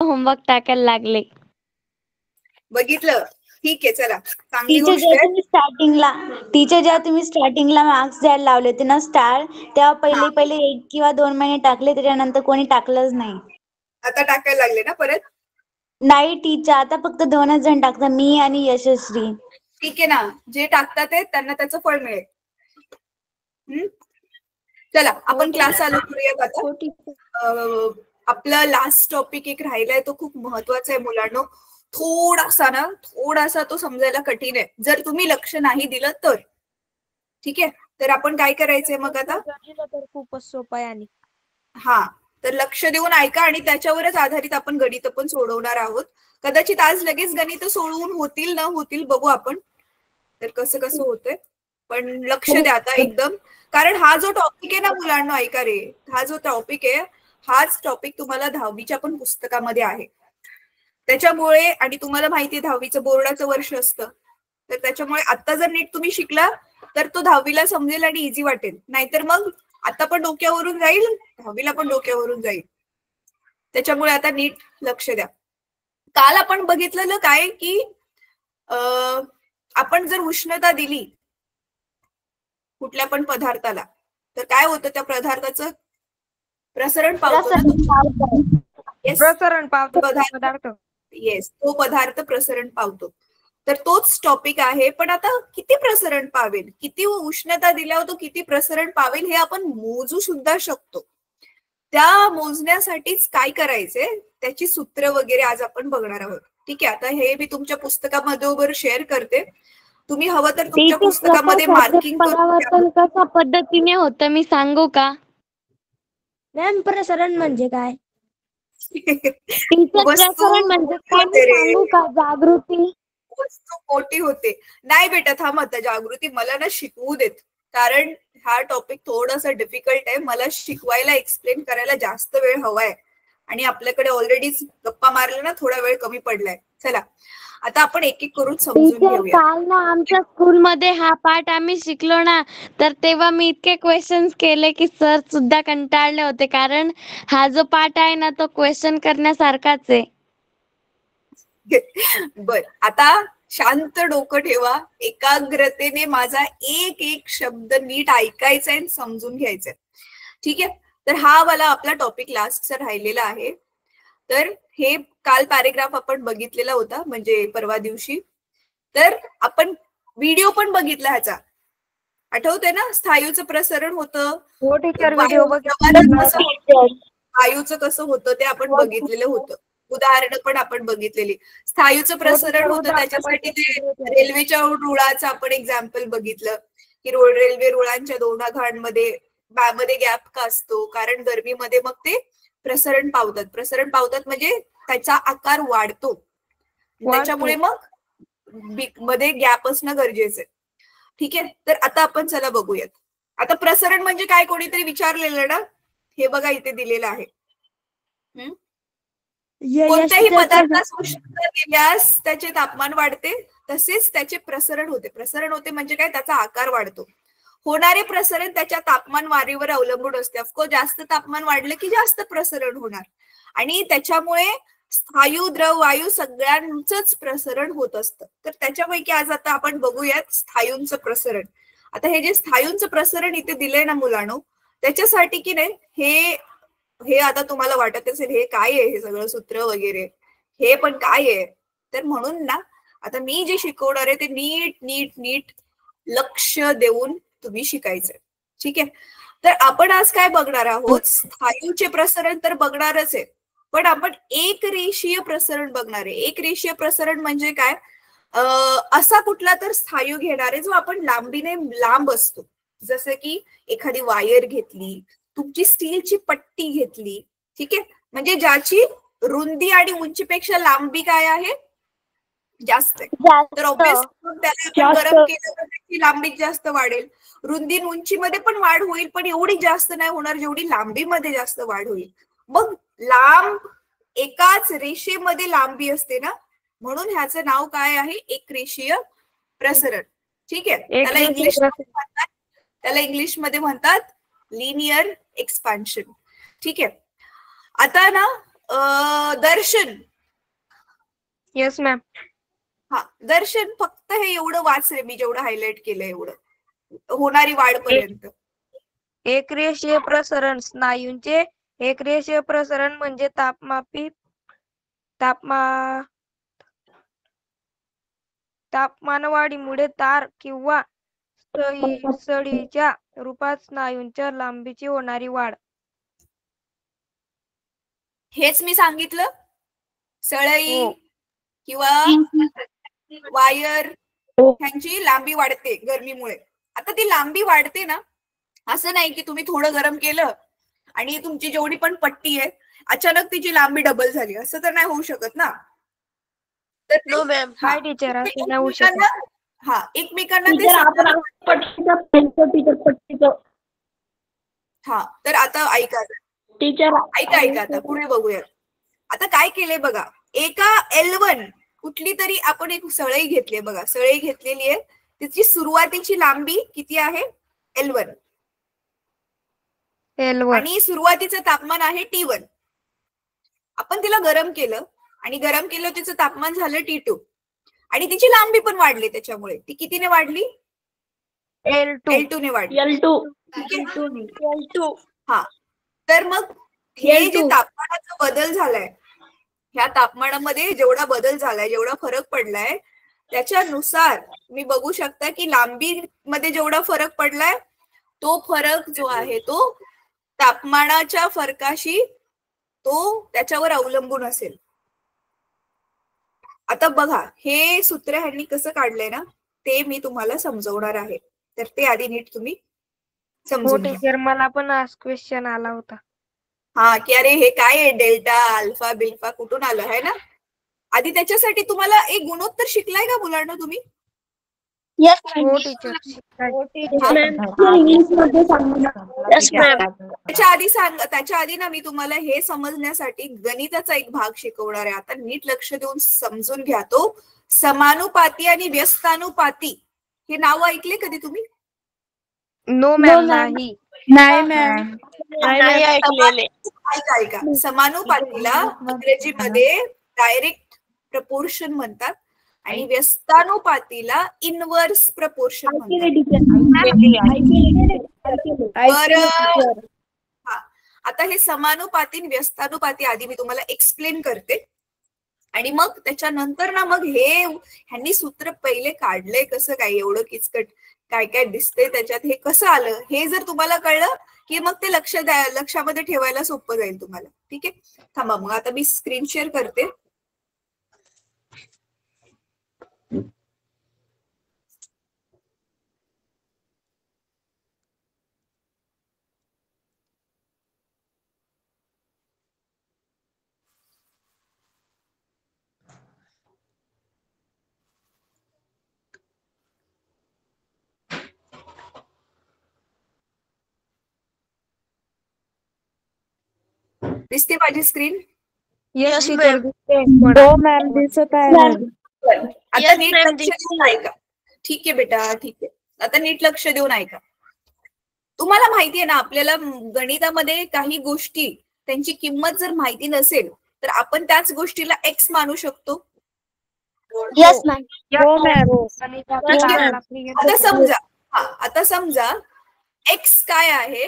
Homework टाकायला लागले. बघितलं. ठीक आहे, चला चांगली टीचर गोष्ट जेव्हा आहे. तुम्ही स्टार्टिंगला मार्क्स द्यायला लावले होते ना स्टार, तेव्हा पहिले 1 किंवा 2 महिने टाकले, त्याच्यानंतर कोणी टाकलंच नाही. आता टाकायला लागले ना परत? नाही टीचर, आता फक्त 2च जण टाकतात, मी आणि यशस्वी. ठीक आहे ना, जे टाकतात ते त्यांना त्याचं फळ मिळेल. चला आपण क्लास चालू करूयात आता. आपला लास्ट टॉपिक एक राहिलाय, तो खूप महत्वाचा आहे मुलांनो. थोडासा तो समजायला कठीण आहे जर तुम्ही लक्ष नाही दिलं तर. ठीक आहे, तर आपण काय करायचंय मग आता? खूपच सोपं आहे. आणि हा, तर लक्ष देऊन ऐका आणि त्याच्यावरच आधारित आपण गणित पण सोडवणार आहोत. कदाचित आज लगेच गणित सोडवून होतील न होतील बघू आपण, तर कसं कसं होतंय. पण लक्ष द्या आता एकदम, कारण हा जो टॉपिक आहे ना मुलांना, ऐका रे, हा जो टॉपिक आहे हाच टॉपिक तुम्हाला 10वीच्या पण पुस्तकामध्ये आहे. त्याच्यामुळे, आणि तुम्हाला माहितीये 10वीचं बोर्डाचं वर्ष असतं, तर त्याच्यामुळे आता जर नीट तुम्ही शिकला तर तो 10वीला समजेल आणि इझी वाटेल. नाहीतर मग आता पण डोक्यावरून जाईल, 10वीला पण डोक्यावरून जाईल. त्याच्यामुळे आता नीट लक्ष द्या. काल आपण बघितलेलं काय की आपण जर उष्णता दिली कुठल्या पण पदार्थाला, तर काय होतं त्या पदार्थाचं प्रसरण पावतो ना, प्रसरण पावतो पदार्थ. येस, तो पदार्थ प्रसरण पावतो. तर तोच टॉपिक आहे. पण आता किती प्रसरण पावेल, किती उष्णता दिल्यावर तो किती प्रसरण पावेल हे आपण मोजू सुद्धा शकतो. त्या मोजण्यासाठीच काय करायचंय, त्याची सूत्र वगैरे आज आपण बघणार आहोत. ठीक आहे, आता हे मी तुमच्या पुस्तकामध्ये शेअर करते. तुम्ही हवं तर तुमच्या पुस्तकामध्ये मार्किंग परावर्तन कशा पद्धतीने होतं मी सांगू का? मॅम प्रसरण म्हणजे काय? प्रसरण म्हणजे काय मी सांगू का? जागृती. वस्तू मोठी होते. नाही बेटा, थांब आता, जागृती मला ना शिकवू देत, कारण हा टॉपिक थोडासा डिफिकल्ट आहे. मला शिकवायला, एक्सप्लेन करायला जास्त वेळ हवाय आणि आपल्याकडे ऑलरेडीच गप्पा मारल्या ना थोडा वेळ कमी पडलाय. चला आता आपण एक एक करून समजून घेऊया. काल ना आमच्या स्कूलमध्ये हा पाठ आम्ही शिकलो ना, तर तेव्हा मी इतके क्वेश्चन्स केले की सर सुद्धा कंटाळले होते, कारण हा जो पाठ आहे ना तो क्वेश्चन करण्यासारखाच आहे. बर, आता शांत डोकं ठेवा, एकाग्रतेने माझा एक एक शब्द नीट ऐकायचा आहे, समजून घ्यायचंय. ठीक आहे, तर हा वाला आपला टॉपिक लास्टचा राहिलेला आहे. तर हे काल पॅरेग्राफ आपण बघितलेला होता, म्हणजे परवा दिवशी. तर आपण व्हिडिओ पण बघितला ह्याचा, आठवतंय ना? स्थायूचं प्रसरण होतं, वायूचं कसं होतं ते आपण बघितलेलं होतं. उदाहरणं पण आपण बघितलेली. स्थायूचं प्रसरण होतं, त्याच्यासाठी ते रेल्वेच्या रुळाचं आपण एक्झाम्पल बघितलं की रेल्वे रुळांच्या दोघांमध्ये गॅप का असतो, कारण गरमीमध्ये मग ते प्रसरण पावतात म्हणजे त्याचा आकार वाढतो, त्याच्यामुळे मग मध्ये गॅप असणं गरजेचं आहे. ठीक आहे, तर आता आपण चला बघूयात. आता प्रसरण म्हणजे काय, कोणीतरी विचारलेलं ना, हे बघा इथे दिलेलं आहे. कोणत्याही पदार्थास उष्णता दिल्यास त्याचे तापमान वाढते, तसेच त्याचे प्रसरण होते म्हणजे काय, त्याचा आकार वाढतो. होणारे प्रसरण त्याच्या तापमान वाढीवर अवलंबून असते. ऑफकोर्स जास्त तापमान वाढलं की जास्त प्रसरण होणार, आणि त्याच्यामुळे स्थायू, द्रव, वायू सगळ्यांचंच प्रसरण होत असतं. तर त्याच्यापैकी आज आता आपण बघूयात स्थायूंचं प्रसरण. आता हे जे स्थायूंचं प्रसरण इथे दिलंय ना मुलांनो, त्याच्यासाठी की नाही, हे आता तुम्हाला वाटत असेल हे काय आहे, हे सगळं सूत्र वगैरे हे पण काय आहे. तर म्हणून ना आता मी जे शिकवणार आहे ते नीट नीट नीट लक्ष देऊन तुम्ही शिकायचंय. ठीक आहे, तर आपण आज काय बघणार आहोत, स्थायूचे प्रसरण तर बघणारच आहे, पण आपण एक रेषीय प्रसरण बघणार आहे. एक रेषीय प्रसरण म्हणजे काय, असा कुठला तर स्थायू घेणार आहे जो आपण लांबीने लांब असतो. जसं की एखादी वायर घेतली, तुमची स्टीलची पट्टी घेतली, ठीक आहे, म्हणजे ज्याची रुंदी आणि उंचीपेक्षा लांबी काय आहे, जास्त आहे. तर ऑब्वियसली त्याला आपण गरम केलं तर त्याची लांबी जास्त वाढेल. रुंदी उंचीमध्ये पण वाढ होईल, पण एवढी जास्त नाही होणार जेवढी लांबीमध्ये जास्त वाढ होईल. मग लांब एकाच रेषेमध्ये लांबी असते ना, म्हणून ह्याचं नाव काय आहे, एक रेषीय प्रसरण. ठीक आहे, त्याला इंग्लिशमध्ये म्हणतात लिनियर एक्सपान्शन. ठीक आहे, आता ना दर्शन. Yes ma'am. हा दर्शन, फक्त हे एवढं वाच रे, मी जेवढं हायलाइट केलंय एवढं, होणारी वाढ पर्यंत. एकरेषीय प्रसरण. स्नायूंचे एकरेषीय प्रसरण म्हणजे तापमानवाढीमुळे तार किंवा सळीच्या रूपात स्नायूंच्या लांबीची होणारी वाढ. हेच मी सांगितलं. सळई हो. किंवा वायर ह्यांची लांबी वाढते गरमीमुळे. आता ती लांबी वाढते ना, असं नाही की तुम्ही थोडं गरम केलं आणि तुमची जेवढी पण पट्टी आहे अचानक तिची लांबी डबल झाली, असं तर नाही होऊ शकत ना. तर नो मॅम. हाय टीचर, असं नाही होऊ शकत. एकमेकांना ते हा. तर आता ऐका टीचर, ऐका आता पुढे बघूया. आता काय केलंय बघा, एका L1 कुठली तरी आपण एक सळई घेतली बघा, सळई घेतलेली आहे, तिची सुरुवातीची लांबी किती आहे? L1. आणि सुरुवातीचं तापमान आहे T1. आपण तिला गरम केलं आणि गरम केलं, तिचं तापमान झालं T2 आणि तिची लांबी पण वाढली. त्याच्यामुळे ती कितीने वाढली? L2 ने वाढली. L2. हा. तर मग हे जे तापमानाचा बदल झालाय, ह्या तापमानामध्ये जेवढा बदल झालाय, जेवढा फरक पडलाय, त्याच्यानुसार मी बघू शकता की लांबीमध्ये जेवढा फरक पडलाय, तो फरक जो आहे तो तापमानाच्या फरकाशी तो त्याच्यावर अवलंबून असेल. आता बघा, हे सूत्र ह्यांनी कसं काढलंय ना, ते मी तुम्हाला समजवणार आहे. तर ते आधी नीट तुम्ही समजून घ्या. टीचर, मला पण आज क्वेश्चन आला होता. हा, की अरे हे काय आहे, डेल्टा अल्फा बिल्फा कुठून आलं आहे ना. आधी त्याच्यासाठी तुम्हाला एक गुणोत्तर शिकलाय का मुलांना तुम्ही? हो टीचर. त्याच्या आधी ना मी तुम्हाला हे समजण्यासाठी गणिताचा एक भाग शिकवणार आहे. आता नीट लक्ष देऊन समजून घ्या. तो समानुपाती आणि व्यस्तानुपाती हे नाव ऐकले कधी तुम्ही? No ma'am. नाही. नाही मॅम, नाही ऐकलेले. ऐका, समानुपातीला इंग्रजीमध्ये डायरेक्ट प्रपोर्शन म्हणतात आणि व्यस्तानुपातीला इनवर्स प्रपोर्शन म्हणतात. आता हे समानुपाती व्यस्तानुपाती आधी मी तुम्हाला एक्सप्लेन करते आणि मग त्याच्यानंतर ना मग हे ह्यांनी सूत्र पहिले काढलंय कसं काय, एवढं किचकट काय काय दिसतंय त्याच्यात, हे कसं आलं हे जर तुम्हाला कळलं की मग ते लक्षामध्ये ठेवायला सोपं जाईल तुम्हाला. ठीक आहे, थांबा मग आता मी स्क्रीन शेअर करते. दिसते माझी स्क्रीन? Yes teacher. हो मॅम, दिसत आहे. आता नीट लक्ष देऊन ऐका. ठीक आहे बेटा, ठीक आहे. आता नीट लक्ष देऊन ऐका. तुम्हाला माहिती आहे ना, आपल्याला गणितामध्ये काही गोष्टी त्यांची किंमत जर माहिती नसेल तर आपण त्याच गोष्टीला एक्स मानू शकतो. Yes ma'am. हो मॅम. आता समजा एक्स काय आहे,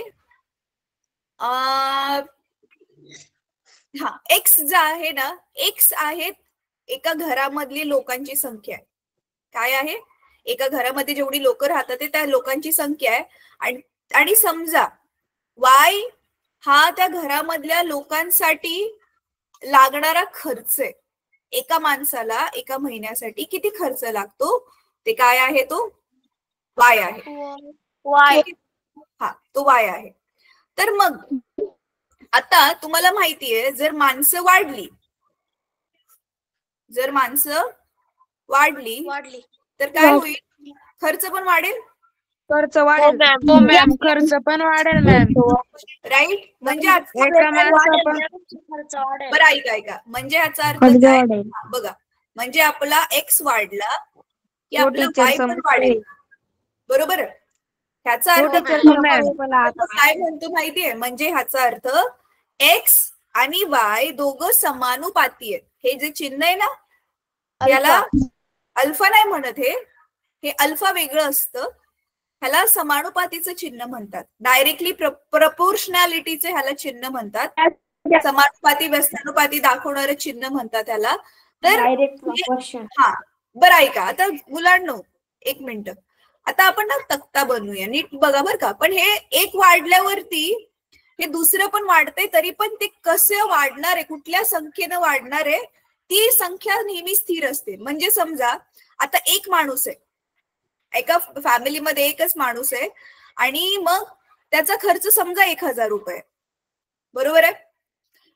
एक्स जे आहे ना, एक्स आहे एका घरामधली लोकांची संख्या आहे. काय आहे? एका घरामध्ये जेवढी लोक राहतात ते त्या लोकांची संख्या आहे. आणि समजा वाय हा त्या घरामधल्या लोकांसाठी लागणारा खर्च आहे. एका माणसाला एका महिन्यासाठी किती खर्च लागतो ते काय आहे? तो वाय आहे. तो वाय आहे. तर मग आता तुम्हाला माहितीये, जर माणसं वाढली तर काय होईल? खर्च पण वाढेल. खर्च वाढेल. खर्च पण वाढेल मॅम. राईट. म्हणजे बरं ऐका, म्हणजे याचा अर्थ काय बघा, म्हणजे आपला एक्स वाढला की आपला वाय पण वाढेल. बरोबर. ह्याचा अर्थ काय म्हणतो माहितीये? म्हणजे ह्याचा अर्थ एक्स आणि वाय दोघं समानुपाती आहेत. हे जे चिन्ह आहे ना याला अल्फा नाही म्हणत, हे अल्फा वेगळं असतं. ह्याला समानुपातीचं चिन्ह म्हणतात. डायरेक्टली प्रपोर्शनॅलिटीचं ह्याला चिन्ह म्हणतात. समानुपाती व्यस्तानुपाती दाखवणारं चिन्ह म्हणतात ह्याला. तर हा बरं ऐका आता मुलांनो, एक मिनिट. आता आपण ना तक्ता बनवूया, नीट बघा बरं का. पण हे एक वाढल्यावरती हे दुसरं पण वाढतंय, तरी पण ते कसं वाढणार आहे, कुठल्या संख्येनं वाढणार आहे, ती संख्या नेहमी स्थिर असते. म्हणजे समजा आता एक माणूस आहे, एका फॅमिलीमध्ये एकच माणूस आहे आणि मग त्याचा खर्च समजा 1000 रुपये, बरोबर आहे.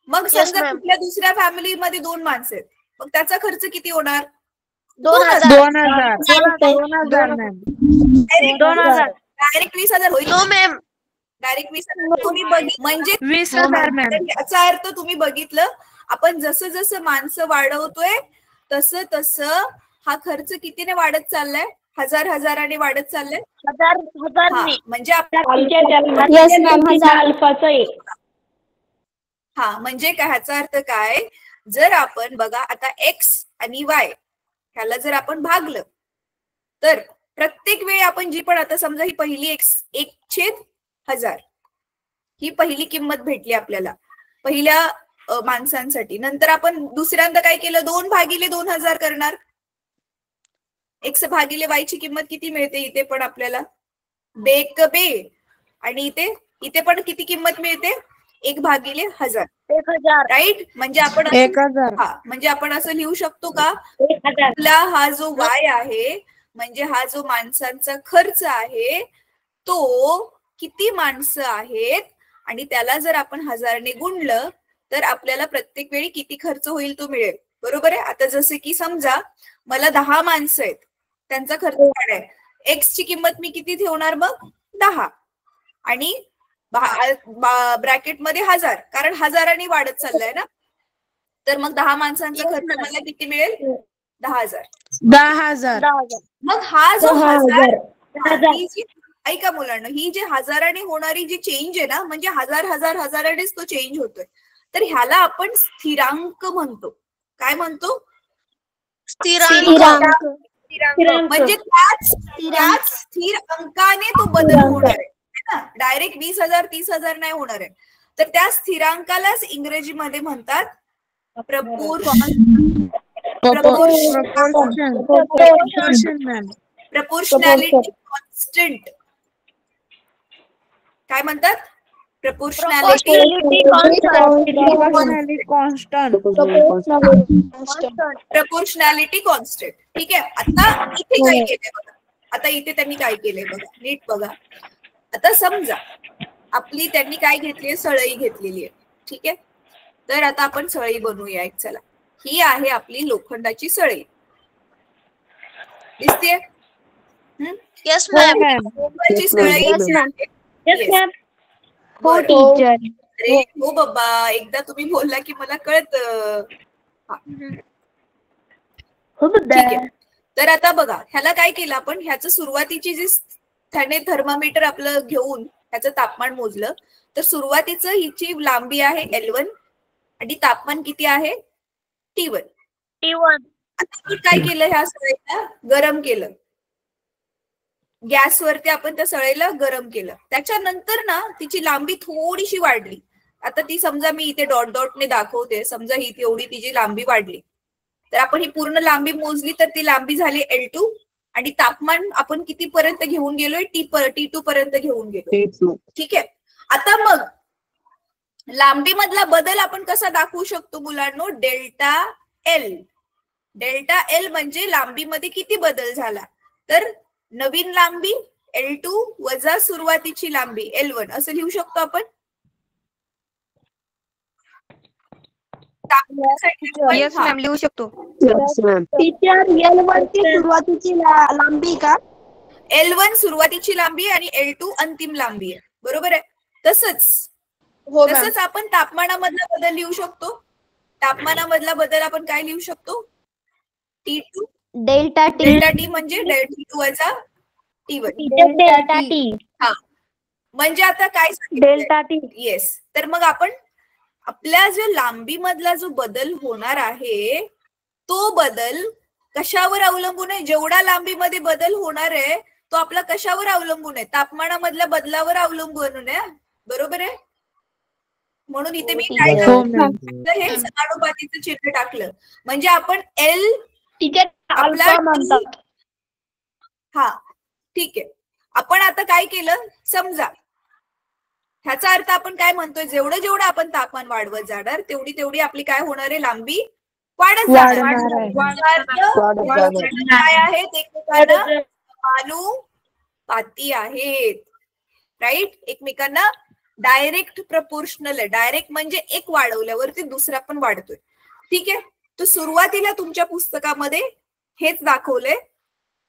मग समजा कुठल्या दुसऱ्या फॅमिलीमध्ये 2 माणसं आहेत, मग त्याचा खर्च किती होणार? 2000. डायरेक्ट 20,000 होईल. डायरेक्ट 20,000 तुम्ही म्हणजे 20,000 याचा अर्थ तुम्ही बघितलं, आपण जसं जसं माणसं वाढवतोय तसं तसं हा खर्च कितीने वाढत चाललाय? हजाराने वाढत चाललाय. म्हणजे हा म्हणजे काय, ह्याचा अर्थ काय, जर आपण बघा आता एक्स आणि वाय ह्याला जर आपण भागलं तर प्रत्येक वेळी आपण जी पण आता समजा ही पहिली 1/1000 ही पहिली किंमत भेटली आपल्याला पहिल्या माणसांसाठी. नंतर आपण दुसऱ्यांदा काय केलं, 2/2000 करणार. एक्स भागिले वाय ची किंमत किती मिळते इथे पण आपल्याला? बे. आणि इथे पण किती किंमत मिळते? 1/1000. राईट. म्हणजे आपण म्हणजे आपण असं लिहू शकतो का, आपला हा जो वाय आहे म्हणजे हा जो माणसांचा खर्च आहे तो किती माणसं आहेत आणि त्याला जर आपण 1000 ने गुणलं तर आपल्याला प्रत्येक वेळी किती खर्च होईल तो मिळेल. बरोबर आहे. आता जसे की समजा मला 10 माणसं आहेत, त्यांचा खर्च काय आहे, एक्स ची किंमत मी किती ठेवणार मग? 10 आणि ब्रॅकेटमध्ये 1000, कारण 1000 वाढत चाललाय ना. तर मग 10 माणसांचा खर्च मला किती मिळेल? 10,000. मग हा जो 1000 ऐका मुलांना, ही जी 1000 होणारी जी चेंज आहे ना, म्हणजे 1000 तो चेंज होतोय. तर ह्याला आपण स्थिरांक म्हणतो. काय म्हणतो? स्थिरांक. म्हणजे त्याच स्थिर अंकाने तो बदल होणार आहे ना. डायरेक्ट 20,000 30,000 नाही होणार आहे. तर त्या स्थिरांकालाच इंग्रजीमध्ये म्हणतात प्रपोर्शनॅलिटी कॉन्स्टंट. काय म्हणतात? Proportionality constant. ठीक आहे. आता इथे काय केलंय बघा, आता इथे त्यांनी काय केलंय बघा, नीट बघा. आता समजा आपली त्यांनी काय घेतलीये, सळई घेतलेली आहे. ठीक आहे. तर आता आपण सळई बनवूया एक. चला, ही आहे आपली लोखंडाची सळई. दिसतेय? Yes ma'am. सळई. हो टीचर. अरे हो बाबा, एकदा तुम्ही बोलला की मला कळतं. ठीक आहे. तर आता बघा, ह्याला काय केलं आपण, ह्याचं सुरुवातीची जी त्याने थर्मामीटर आपलं घेऊन ह्याचं तापमान मोजलं. तर सुरुवातीचं हिची लांबी आहे L1 आणि तापमान किती आहे? T1. आता आपण काय केलं, ह्या सळईला गरम केलं. गॅसवरती आपण त्या सळईला गरम केलं. त्याच्यानंतर ना तिची लांबी थोडीशी वाढली. आता ती समजा मी इथे डॉटने दाखवते. समजा ही एवढी तिची लांबी वाढली. तर आपण ही पूर्ण लांबी मोजली तर ती लांबी झाली L2 आणि तापमान आपण किती पर्यंत घेऊन गेलोय? T2 पर्यंत घेऊन गेलो. ठीक आहे. आता मग लांबी मधला बदल आपण कसा दाखवू शकतो मुलांनो? Delta L. डेल्टा एल म्हणजे लांबीमध्ये किती बदल झाला. तर नवीन लांबी L2 वजा सुरुवातीची लांबी L1 असं लिहू शकतो आपण. येस मॅम, लिहू शकतो. टीचर L1 ची सुरुवातीची लांबी का? L1 सुरुवातीची लांबी आणि L2 अंतिम लांबी आहे. बरोबर आहे. तसंच आपण तापमानामधला बदल लिहू शकतो. तापमानामधला बदल आपण काय लिहू शकतो? T2 डेल्टा टी म्हणजे T2 वजा T1. हा म्हणजे आता काय डेल्टा टी. येस. तर मग आपण आपल्या जो लांबीमधला जो बदल होणार आहे तो बदल कशावर अवलंबून आहे? जेवढा लांबीमध्ये बदल होणार आहे तो आपला कशावर अवलंबून आहे? तापमानामधल्या बदलावर अवलंबून आहे. बरोबर आहे? म्हणून इथे मी काय केलं, हे समानुपातीचं चिन्ह टाकलं. म्हणजे आपण एल आपला हा ठीक आहे. आपण आता काय केलं समजा, ह्याचा अर्थ आपण काय म्हणतोय, जेवढं जेवढं आपण तापमान वाढवत जाणार तेवढी तेवढी आपली काय होणार आहे, लांबी वाढत जाणार. काय आहेत, एकमेकांना समानुपाती आहेत. राईट? एकमेकांना डायरेक्ट प्रपोर्शनल आहे. डायरेक्ट म्हणजे एक वाढवल्यावरती दुसरा पण वाढतोय. ठीक आहे. तर सुरुवातीला तुमच्या पुस्तकामध्ये हेच दाखवलंय.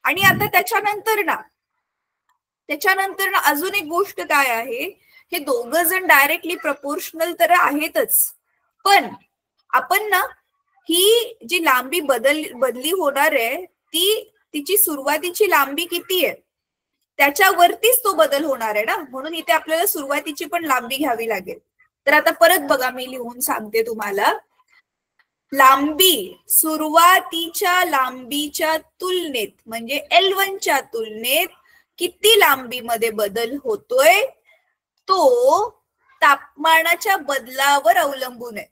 आणि आता त्याच्यानंतर ना अजून एक गोष्ट काय आहे, हे दोघं जण डायरेक्टली प्रपोर्शनल तर आहेतच, पण आपण ना ही जी लांबी बदली होणार आहे तिची सुरुवातीची लांबी किती आहे त्याच्यावरतीच तो बदल होणार आहे ना. म्हणून इथे आपल्याला सुरुवातीची पण लांबी घ्यावी लागेल. तर आता परत बघा, मी लिहून सांगते तुम्हाला. लांबी सुरुवातीच्या लांबीच्या तुलनेत म्हणजे L1च्या तुलनेत किती लांबीमध्ये बदल होतोय तो तापमानाच्या बदलावर अवलंबून आहे.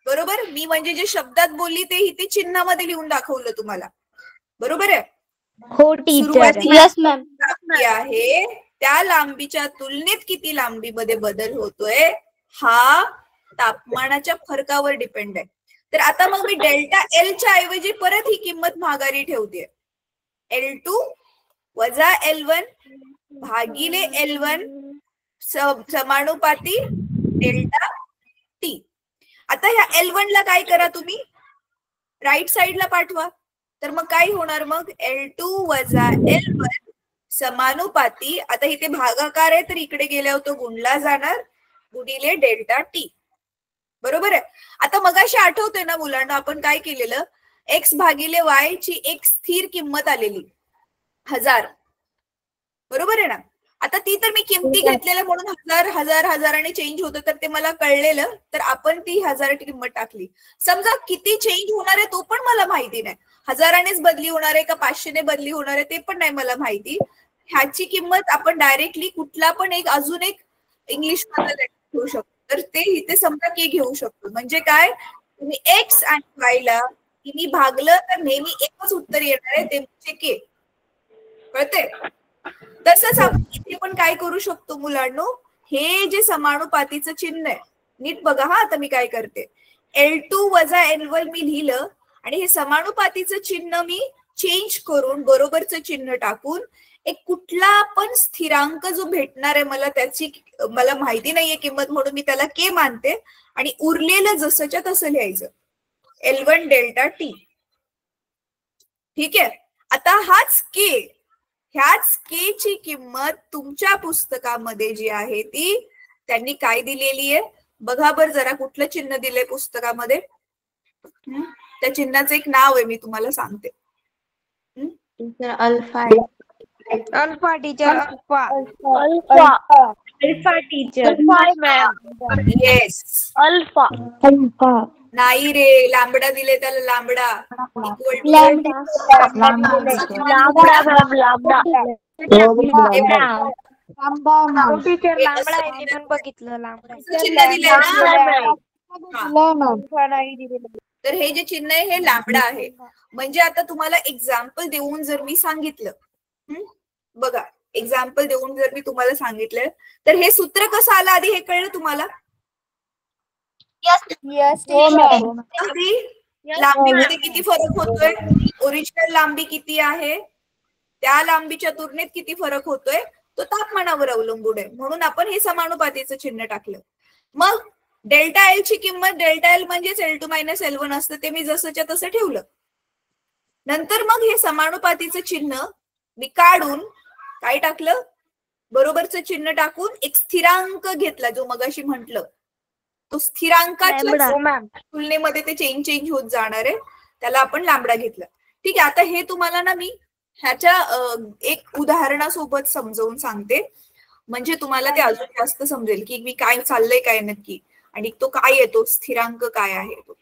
बरोबर? मी म्हणजे जे शब्दात बोलली ते इथे चिन्हामध्ये लिहून दाखवलं तुम्हाला. बरोबर आहे? हो टीचर. Yes ma'am. आहे त्या लांबीच्या तुलनेत किती लांबीमध्ये बदल होतोय हा तापमानाच्या फरकावर डिपेंड आहे. तर आता मग मी डेल्टा एलच्या ऐवजी परत ही किंमत भागारी ठेवते. L2 वजा L1 भागिले L1 समानुपाती डेल्टा टी. आता ह्या L1 ला काय करा, तुम्ही राईट साइडला पाठवा. तर मग काय होणार, मग L2 वजा L1 समानुपाती, आता इथे भागाकार आहे तर इकडे गेल्यावर तो गुणला जाणार, गुणिले डेल्टा टी. बरोबर आहे? आता मगाशी आठवतोय ना मुलांना, आपण काय केलेलं, x भागिले y ची एक स्थिर किंमत आलेली 1000. बरोबर आहे ना? आता ती तर मी किमती घेतलेलं म्हणून हजाराने चेंज होतं, तर ते मला कळलेलं, तर आपण ती 1000 किंमत टाकली. समजा किती चेंज होणार आहे तो पण मला माहिती नाही. 1000नेच बदली होणार आहे का 500ने बदली होणार आहे ते पण नाही मला माहिती. ह्याची किंमत आपण डायरेक्टली कुठला पण एक अजून एक इंग्लिश मध्ये घेऊ शकतो. तर ते इथे समजा के घेऊ शकतो. म्हणजे काय, तुम्ही एक्स आणि वाय ला तिने भागलं तर नेहमी एकच उत्तर येणार आहे, ते म्हणजे के. कळते? तसंच आपण इथे पण काय करू शकतो मुलांनो, हे जे समानुपातीचं चिन्ह आहे, नीट बघा हा. आता मी काय करते, L2 वजा L1 मी लिहिलं आणि हे समानुपातीचं चिन्ह मी चेंज करून बरोबरचं चिन्ह टाकून एक कुठला पण स्थिरांक जो भेटणार आहे मला, त्याची मला माहिती नाहीये किंमत, म्हणून मी त्याला के मानते आणि उरलेलं जसंच्या तसं लिहायचं, L1 डेल्टा टी. ठीक आहे? आता ह्याच के ची किंमत तुमच्या पुस्तकामध्ये जी आहे ती त्यांनी काय दिलेली आहे बघा बर जरा. कुठलं चिन्ह दिलंय पुस्तकामध्ये, त्या चिन्हाचं एक नाव आहे, मी तुम्हाला सांगते. Alpha. Alpha teacher. Alpha teacher. Yes. Alpha. नाही रे, लांबडा दिले त्याला, लांबडा. टीचर लांबडा आहे ते पण बघितलं. लांबडा चिन्ह दिले ना. तर हे जे चिन्ह आहे हे लांबडा आहे. म्हणजे आता तुम्हाला एक्झाम्पल देऊन जर मी सांगितलं, बघा एक्झाम्पल देऊन जर मी तुम्हाला सांगितलं तर हे सूत्र कसं आलं आधी हे कळलं तुम्हाला? लांबीमध्ये किती फरक होतोय, ओरिजिनल लांबी किती आहे त्या लांबीच्या तुलनेत किती फरक होतोय तो तापमानावर अवलंबून आहे. म्हणून आपण हे समानुपातीचं चिन्ह टाकलं. मग डेल्टा एल ची किंमत, डेल्टा एल म्हणजेच L2 मायनस L1 असतं, ते मी जसंच्या तसं ठेवलं. नंतर मग हे समानुपातीचं चिन्ह मी काढून काय टाकलं, बरोबरचं चिन्ह टाकून एक स्थिरांक घेतला, जो मगाशी म्हटलं तो स्थिरांकाच्या तुलनेमध्ये ते चेंज होत जाणार आहे, त्याला आपण लांबडा घेतला. ठीक आहे? आता हे तुम्हाला ना मी ह्याच्या एक उदाहरणासोबत समजावून सांगते, म्हणजे तुम्हाला ते अजून जास्त समजेल की मी काय चाललंय काय नक्की. आणि तो काय येतो, स्थिरांक काय आहे तो.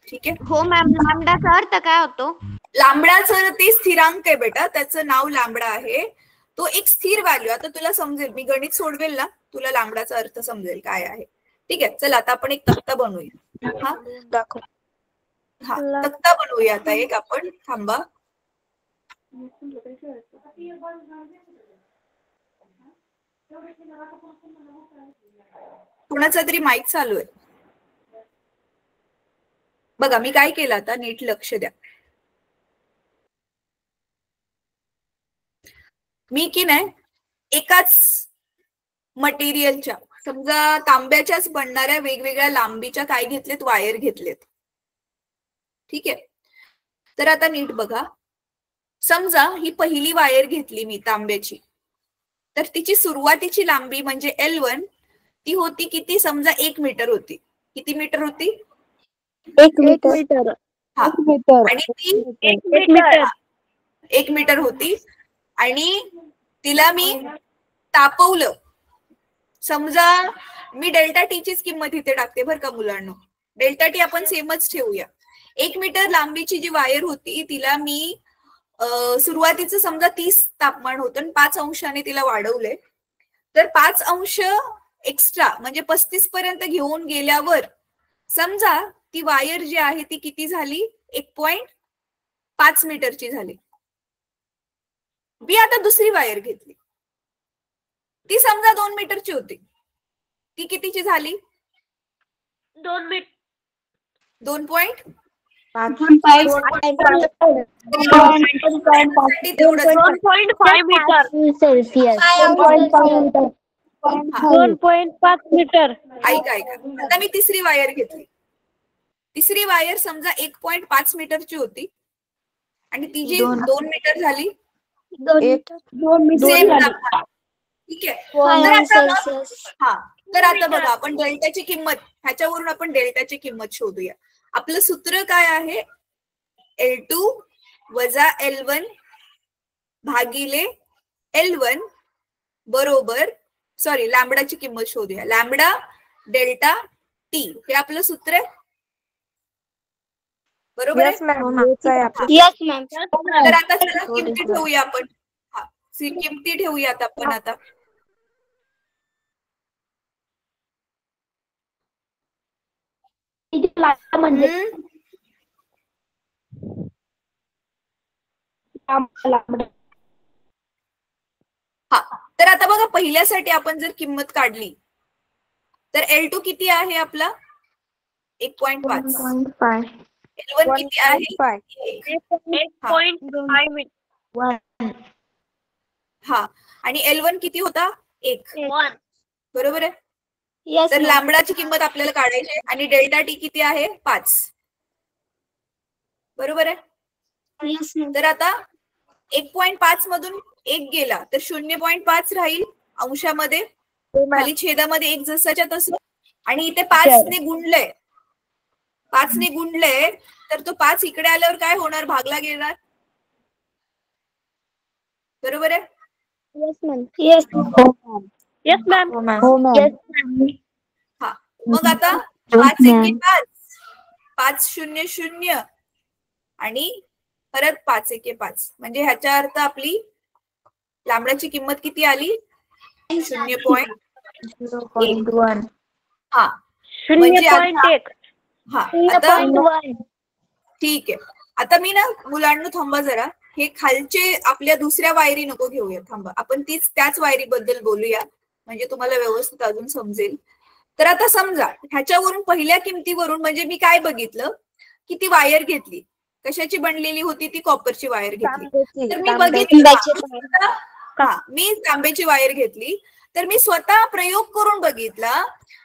ठीक आहे. हो मॅम, लॅम्डाचा अर्थ काय होतो? लांबडाचं ते स्थिरांक आहे बेटा, त्याचं नाव लांबडा आहे. तो एक स्थिर व्हॅल्यू. आता तुला समजेल, मी गणित सोडवेल ना, तुला लांबडाचा अर्थ समजेल काय आहे. ठीक आहे. चल आता आपण एक तक्ता बनवूया. हा दाखव. हा तक्ता बनवूया आता एक आपण. थांबा. कुणाचा तरी माईक चालू आहे बघा. मी काय केलं आता, नीट लक्ष द्या. मी की नाही एकाच मटेरियलच्या, समजा तांब्याच्याच बनणाऱ्या वेगवेगळ्या लांबीच्या काय घेतलेत, वायर घेतलेत. ठीक आहे. तर आता नीट बघा. समजा ही पहिली वायर घेतली मी तांब्याची, तर तिची सुरुवातीची लांबी म्हणजे L1 ती होती किती, समजा 1 मीटर होती. किती मीटर होती? 1 मीटर. हा. 1 मीटर. आणि ती 1 1 मीटर होती आणि तिला मी तापवलं. समजा मी डेल्टा टी चीच किंमत इथे टाकते बरं का मुलांना. डेल्टा टी आपण सेमच ठेवूया. 1 मीटर लांबीची जी वायर होती तिला मी सुरुवातीचं समजा 30 तापमान होतं आणि 5 अंशाने तिला वाढवले. तर 5 अंश एक्स्ट्रा म्हणजे 35 पर्यंत घेऊन गेल्यावर समजा ती वायर जी आहे ती किती झाली, 1.5 मीटरची झाली. मी आता दुसरी वायर घेतली, ती समजा 2 मीटरची होती. ती कितीची झाली? 2 मीटर. 2.5 मीटर. सेल्सिअस. 2.5 मीटर. ऐका. आता मी तिसरी वायर घेतली. तिसरी वायर समजा 1.5 मीटरची होती आणि ती जी 2 मीटर झाली. 2 सेम मीटर. तापमान. ठीक आहे. तर आता बघा आपण डेल्टाची किंमत, ह्याच्यावरून आपण डेल्टाची किंमत शोधूया. आपलं सूत्र काय आहे? L2 वजा L1 भागिले L1 बरोबर, सॉरी लॅम्बडाची किंमत शोधूया. लॅम्बडा डेल्टा टी हे आपलं सूत्र आहे. बरोबर आहे? Yes ma'am. तर आता चला किमती ठेवूया आपण. हा किमती ठेवूयात आपण आता. म्हणजे हा तर आता बघा पहिल्यासाठी आपण जर किंमत काढली तर L2 किती आहे आपला? 1.5. L1 किती आहे? 1.5 मीटर. हा आणि L1 किती होता? 1. 1. बरोबर आहे. तर लॅम्बडाची किंमत आपल्याला काढायची आहे आणि डेल्टा टी किती आहे? 5. बरोबर आहे. तर आता 1.5 मधून 1 गेला तर 0.5 राहील अंशामध्ये, खाली छेदामध्ये 1 जसाच्या तसं. आणि इथे 5 ने गुणलंय, 5 ने गुणलंय तर तो 5 इकडे आल्यावर काय होणार? भागला गेणार. बरोबर आहे. Yes ma'am. हा मग आता 5 1 5, 5 0 0 आणि परत 5 1 5 म्हणजे ह्याचा अर्थ आपली लॅम्बडाची किंमत किती आली? 0.1. हा म्हणजे 0.1. हा आता ठीक आहे. आता मी ना मुलांना थांबा जरा, हे खालचे आपल्या दुसऱ्या वायरी नको घेऊया. थांबा, आपण त्याच वायरी बद्दल बोलूया म्हणजे तुम्हाला व्यवस्थित अजून समजेल. तर आता समजा ह्याच्यावरून पहिल्या किमतीवरून म्हणजे मी काय बघितलं की ती वायर घेतली, कशाची बनलेली होती? ती कॉपरची वायर घेतली. तर मी बघितलं, हा मी तांब्याची वायर घेतली. तर मी स्वतः प्रयोग करून बघितला.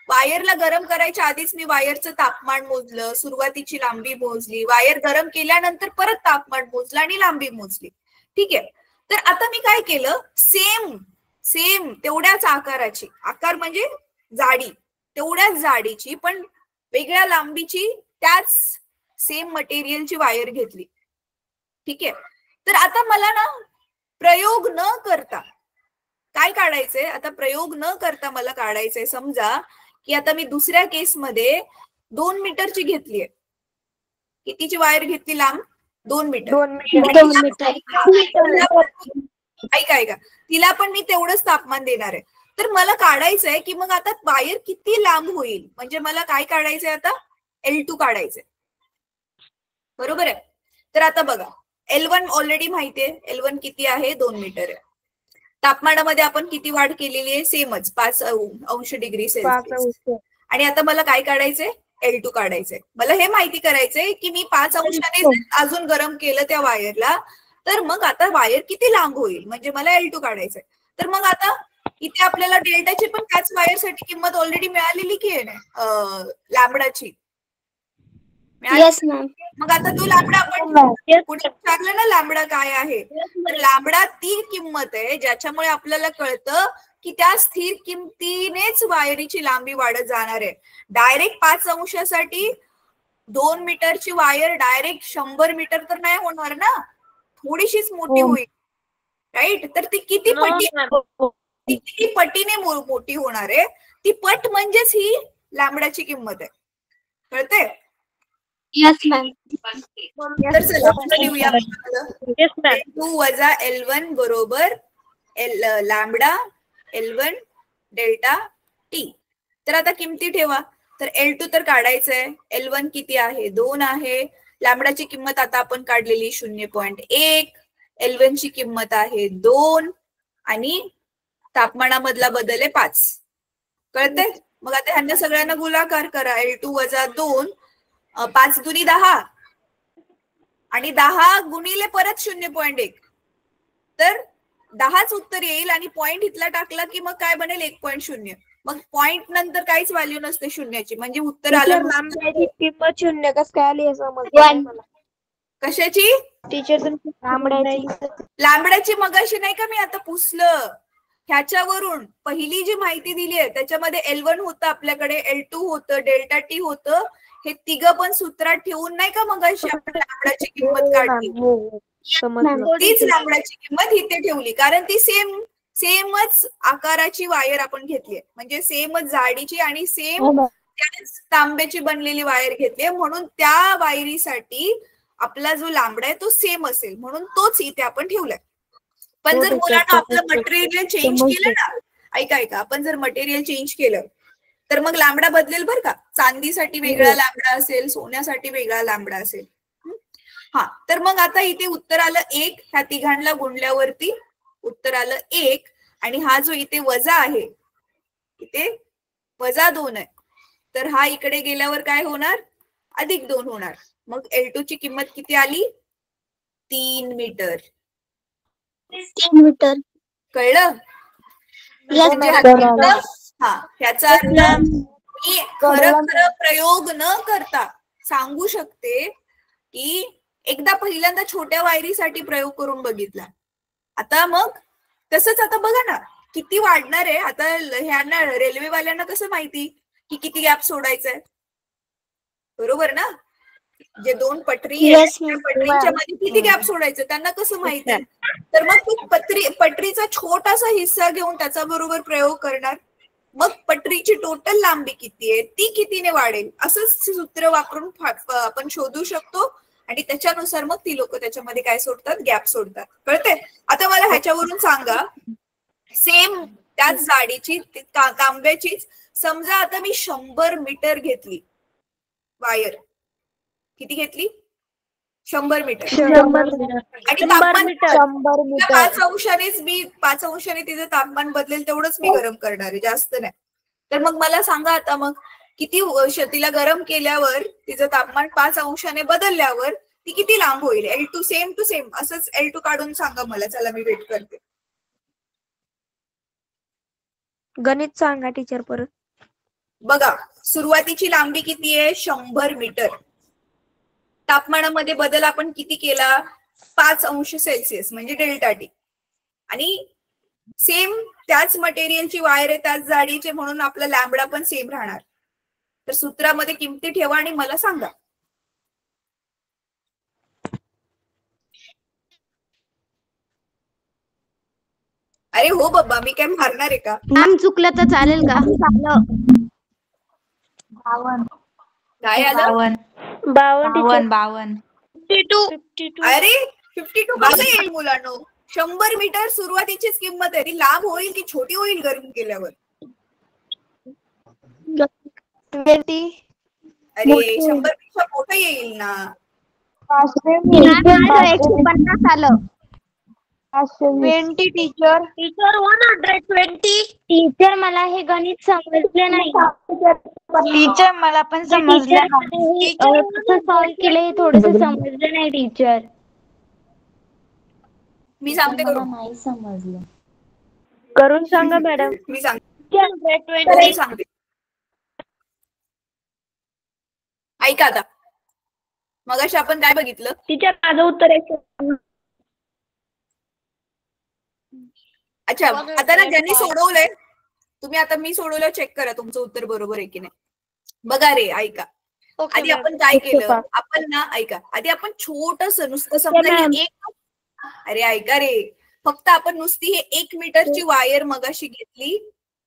वायरला गरम करायच्या आधीच मी वायरचं तापमान मोजलं, सुरुवातीची लांबी मोजली, वायर गरम केल्यानंतर परत तापमान मोजलं आणि लांबी मोजली. ठीक आहे. तर आता मी काय केलं, सेम तेवढ्याच आकाराची, आकार म्हणजे जाडी, तेवढ्याच जाडीची पण वेगळ्या लांबीची त्याच सेम मटेरियलची वायर घेतली. ठीक आहे. तर आता मला ना प्रयोग न करता काय काढायचंय? आता प्रयोग न करता मला काढायचंय समजा की आता मी दुसऱ्या केसमध्ये 2 मीटरची घेतलीये. कितीची वायर घेतली लांब? 2 मीटर. ऐका तिला पण मी तेवढंच तापमान देणार आहे. तर मला काढायचंय की मग आता वायर किती लांब होईल, म्हणजे मला काय काढायचंय आता? L2 काढायचंय. बरोबर आहे. तर आता बघा L1 ऑलरेडी माहितीये. L1 किती आहे? 2 मीटर आहे. तापमानामध्ये आपण किती वाढ केलेली आहे? सेमच 5 अंश डिग्री सेल्सिअस. आणि आता मला काय काढायचंय? L2 काढायचंय. मला हे माहिती करायचंय की मी 5 अंशाने अजून गरम केलं त्या वायरला, तर मग आता वायर किती लांब होईल, म्हणजे मला L2 काढायचंय. तर मग आता इथे आपल्याला डेल्टाची पण त्याच वायरसाठी किंमत ऑलरेडी मिळालेली की आहे लॅम्बडाची. मग आता तो लॅम्बडा आपण पुढे विचारलं ना लॅम्बडा काय आहे, तर लॅम्बडा ती किंमत आहे ज्याच्यामुळे आपल्याला कळतं की त्या स्थिर किमतीनेच वायरीची लांबी वाढत जाणार आहे. डायरेक्ट 5 अंशासाठी 2 मीटरची वायर डायरेक्ट 100 मीटर तर नाही होणार ना, थोडीशीच मोठी होईल. राईट. तर ती किती पटीने मोठी होणार आहे, ती पट म्हणजेच ही लॅम्बडाची किंमत आहे. कळते? Yes ma'am. तर चला लिहूया. L2 वजा L1 बरोबर लॅम्बडा L1 डेल्टा टी. तर आता किमती ठेवा. तर L2 तर काढायचंय. L1 किती आहे? 2 आहे. लॅम्बडाची किंमत आता आपण काढलेली 0.1. L1 ची किंमत आहे 2 आणि तापमानामधला बदल आहे 5. कळते? मग आता ह्यांना सगळ्यांना गुणाकार करा. L2 वजा 2, 5 दुनी 10 आणि 10 गुणिले परत 0.1. तर 10च उत्तर येईल आणि पॉइंट इथला टाकला की मग काय बनेल? 1.0. मग पॉइंट नंतर काहीच व्हॅल्यू नसते शून्याची, म्हणजे उत्तर आलं. लांबड्याची किंमत 0 कसं काय आली हे समजलं मला. कशाची? टीचर लांबड्याची मगाशी नाही का मी आता पुसलं. ह्याच्यावरून पहिली जी माहिती दिली आहे त्याच्यामध्ये L1 होतं आपल्याकडे, L2 होतं, डेल्टा टी होतं. हे तिघं पण सूत्रात ठेवून नाही का मगाशी आपण लांबड्याची किंमत काढली. तीच लांबड्याची किंमत इथे ठेवली, कारण ती सेमच आकाराची वायर आपण घेतली, म्हणजे सेमच जाडीची आणि सेम तांब्याची बनलेली वायर घेतली, म्हणून त्या वायरीसाठी आपला जो लांबडा आहे तो सेम असेल, म्हणून तोच इथे आपण ठेवलाय. पण जर मुलांना आपलं मटेरियल चेंज केलं ना, ऐका आपण जर मटेरियल चेंज केलं तर मग लांबडा बदलेल बरं का. चांदीसाठी वेगळा लांबडा असेल, सोन्यासाठी वेगळा लांबडा असेल. हा, तर मग आता इथे उत्तर आलं 1. ह्या तिघांना गुणल्यावरती उत्तर आलं 1. आणि हा जो इथे वजा आहे, इथे वजा 2 आहे, तर हा इकडे गेल्यावर काय होणार? अधिक 2 होणार. मग L2 ची किंमत किती आली? 3 मीटर. 3 मीटर. कळलं? हा, ह्याचा अर्थ मी खरं प्रयोग न करता सांगू शकते की एकदा पहिल्यांदा छोट्या वायरीसाठी प्रयोग करून बघितला. आता मग तसंच आता बघा ना किती वाढणार आहे. आता ह्यांना रेल्वेवाल्यांना कसं माहिती की किती गॅप सोडायचंय? बरोबर ना? जे 2 पटरी आहेत पटरीच्या मध्ये किती गॅप सोडायचं त्यांना कसं माहिती? तर मग पटरीचा छोटासा हिस्सा घेऊन त्याचा बरोबर प्रयोग करणार. मग पटरीची टोटल लांबी किती आहे ती कितीने वाढेल असं सूत्र वापरून आपण शोधू शकतो. आणि त्याच्यानुसार मग ती लोक त्याच्यामध्ये काय सोडतात? गॅप सोडतात. कळते? आता मला ह्याच्यावरून सांगा, सेम त्याच जाडीची तांब्याचीच समजा आता मी 100 मीटर घेतली वायर. किती घेतली? 100 मीटर. आणि तापमान 5 अंशानेच मी 5 अंशाने तिचं तापमान बदलेल तेवढंच मी गरम करणार आहे, जास्त नाही. तर मग मला सांगा आता मग किती तिला गरम केल्यावर तिचं तापमान 5 अंशाने बदलल्यावर ती किती लांब होईल? L2 सेम टू सेम असंच L2 काढून सांगा मला. चला मी वेट करते. गणित सांगा टीचर परत. बघा, सुरुवातीची लांबी किती आहे? 100 मीटर. तापमानामध्ये बदल आपण किती केला? 5 अंश सेल्सिअस म्हणजे डेल्टा टी. आणि सेम त्याच मटेरियलची वायर आहे, त्याच जाडीचे, म्हणून आपला लॅम्बडा पण सेम राहणार. तर सूत्रामध्ये किमती ठेवा आणि मला सांगा. अरे हो बाबा, मी काय मारणार आहे का? मॅम चुकलं तर चालेल का? काय आलं? 52. अरे 52 कसं येईल मुलांनो? 100 मीटर सुरुवातीचीच किंमत आहे. ती लांब होईल की छोटी होईल गरम केल्यावर? अरे 100 पेक्षा मोठं येईल ना. 150 आलं. 20 टीचर. टीचर 120. टीचर मला हे गणित समजले नाही. टीचर मला पण समजलं नाही. कसं सॉल्व केलं हे थोडस समजलं नाही टीचर. मी सांगते करून. नाही समजलं. करून सांगा मॅडम. मी सांगते. ऐका आता. मगाशी आपण काय बघितलं? टीचर माझं उत्तर आहे. अच्छा, आता ना ज्यांनी सोडवलंय तुम्ही, आता मी सोडवलं चेक करा तुमचं उत्तर बरोबर आहे की नाही. बघा रे, ऐका. आधी आपण काय केलं? आपण ना ऐका, आधी आपण छोटस नुसतं समजा एक, अरे ऐका रे, फक्त आपण नुसती हे 1 मीटरची वायर मगाशी घेतली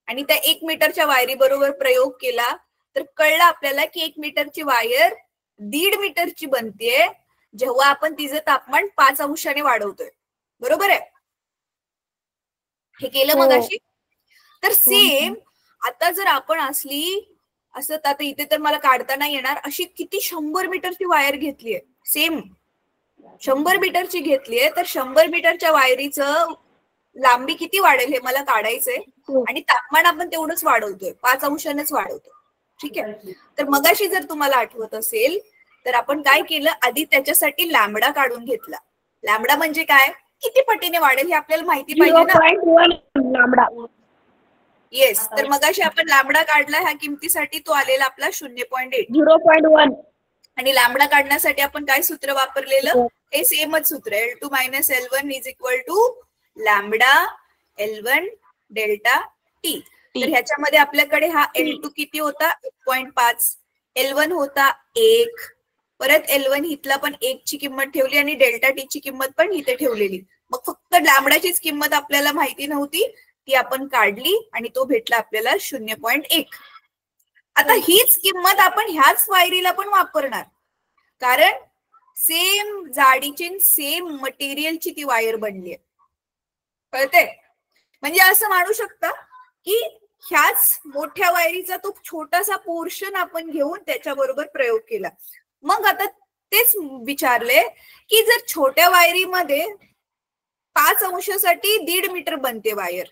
आणि त्या 1 मीटरच्या वायरी बरोबर प्रयोग केला तर कळलं आपल्याला की 1 मीटरची वायर 1.5 मीटरची बनतेय जेव्हा आपण तिचं तापमान 5 अंशाने वाढवतोय. बरोबर आहे? हे केलं मगाशी. तर सेम आता जर आपण असली असं, आता इथे तर मला काढता नाही येणार, अशी किती 100 मीटरची वायर घेतलीये, सेम 100 मीटरची घेतलीये, तर 100 मीटरच्या वायरीचं लांबी किती वाढेल हे मला काढायचंय आणि तापमान आपण तेवढंच वाढवतोय, 5 अंशानेच वाढवतोय. ठीक आहे? तर मगाशी जर तुम्हाला आठवत असेल तर आपण काय केलं, आधी त्याच्यासाठी लॅम्बडा काढून घेतला. लॅम्बडा म्हणजे काय, किती पटीने वाढेल हे आपल्याला माहिती पाहिजे ना. येस, तर मगाशी आपण लॅम्बडा काढला ह्या किमतीसाठी, तो आलेला आपला 0.8. 0.1. आणि लॅम्बडा काढण्यासाठी आपण काय सूत्र वापरलेलं, हे सेमच सूत्र, L2 - L1 is equal to lambda L1 delta T. तर ह्याच्यामध्ये आपल्याकडे हा L2 किती होता, 1.5, L1 होता 1, परत L1 हितला पण 1 ची किंमत ठेवली आणि डेल्टा टी ची किंमत पण इथे ठेवलेली. मग फक्त लॅम्बडाचीच किंमत आपल्याला माहिती नव्हती, ती आपण काढली आणि तो भेटला आपल्याला 0.1. आता हीच किंमत आपण ह्याच वायरीला पण वापरणार, कारण सेम जाडीची सेम मटेरियलची ती वायर बनली आहे. कळते? म्हणजे असं मानू शकता की ह्याच मोठ्या वायरीचा तो छोटासा पोर्शन आपण घेऊन त्याच्याबरोबर प्रयोग केला. मग आता तेच विचारले की जर छोट्या वायरीमध्ये 5 अंशासाठी 1.5 मीटर बनते वायर,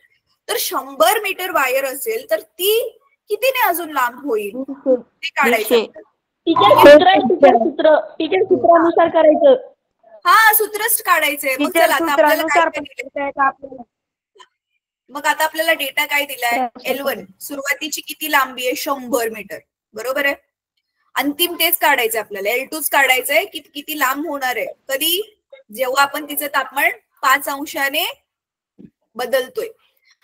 तर 100 मीटर वायर असेल तर ती कितीने अजून लांब होईल ते काढायचं. सूत्रानुसार करायचं. हा, सूत्रच काढायचंय. मग चला आता आपल्याला मग आता आपल्याला डेटा काय दिलाय, L1 सुरुवातीची किती लांबी आहे, 100 मीटर. बरोबर आहे? अंतिम तेच काढायचं आपल्याला, L2च काढायचंय की किती लांब होणार आहे, कधी, जेव्हा आपण तिचं तापमान 5 अंशाने बदलतोय.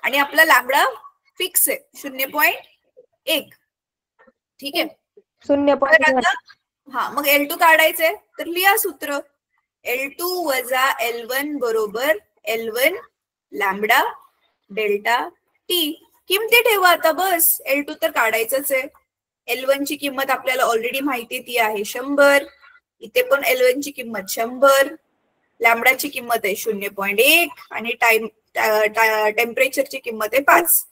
आणि आपला लॅम्बडा फिक्स आहे 0.1. ठीक आहे? 0.1. हा, मग L2 काढायचंय तर लिहा सूत्र, L2 - L1 बरोबर L1 लॅम्बडा डेल्टा टी. किमती ठेवा आता बस. L2 तर काढायचंच आहे. L1 ची किंमत आपल्याला ऑलरेडी माहिती, ती आहे 100. इथे पण L1 ची किंमत 100, लॅम्बडाची किंमत आहे 0.1 आणि टेम्परेचरची किंमत आहे 5.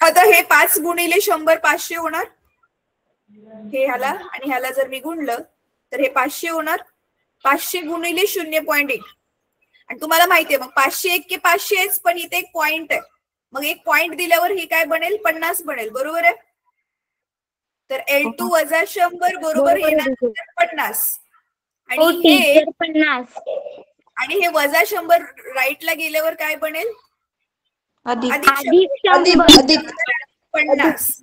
आता हे 5 गुणिले 100 500 होणार. हे ह्याला आणि ह्याला जर मी गुणलं तर हे 500 होणार. 500 गुणिले 0.1, आणि तुम्हाला माहितीये मग 501 के 500, पण इथे एक पॉइंट आहे, मग एक पॉइंट दिल्यावर हे काय बनेल, 50 बनेल. बरोबर आहे? तर L2 - 100 बरोबर येणार 50, आणि हे 50 आणि हे -100 राईटला गेल्यावर काय बनेल, अधिक 50.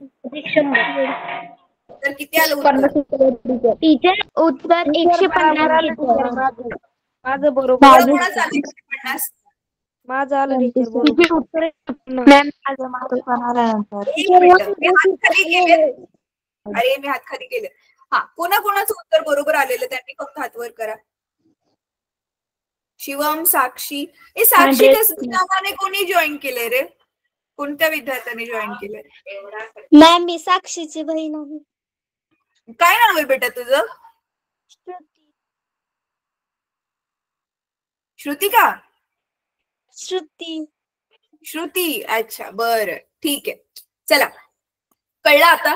तर किती आलं उत्तर? टीचर उत्तर 150. माझं बरोबर. कोणाचं आलं 150? माझं आलं टीचर बरोबर. अरे मी हात खाली केले. हा, कोणाकोणाचं उत्तर बरोबर आलेलं त्यांनी फक्त हात वर करा. शिवम, साक्षी. हे साक्षी नावाने कोणी जॉईन केलंय रे? कोणत्या विद्यार्थ्याने जॉईन केलंय? मॅम मी साक्षीची बहीण आहे. काय नाव आहे बेटा तुझं? श्रुतिका? श्रुती. अच्छा, बरं, ठीक आहे. चला, कळलं आता?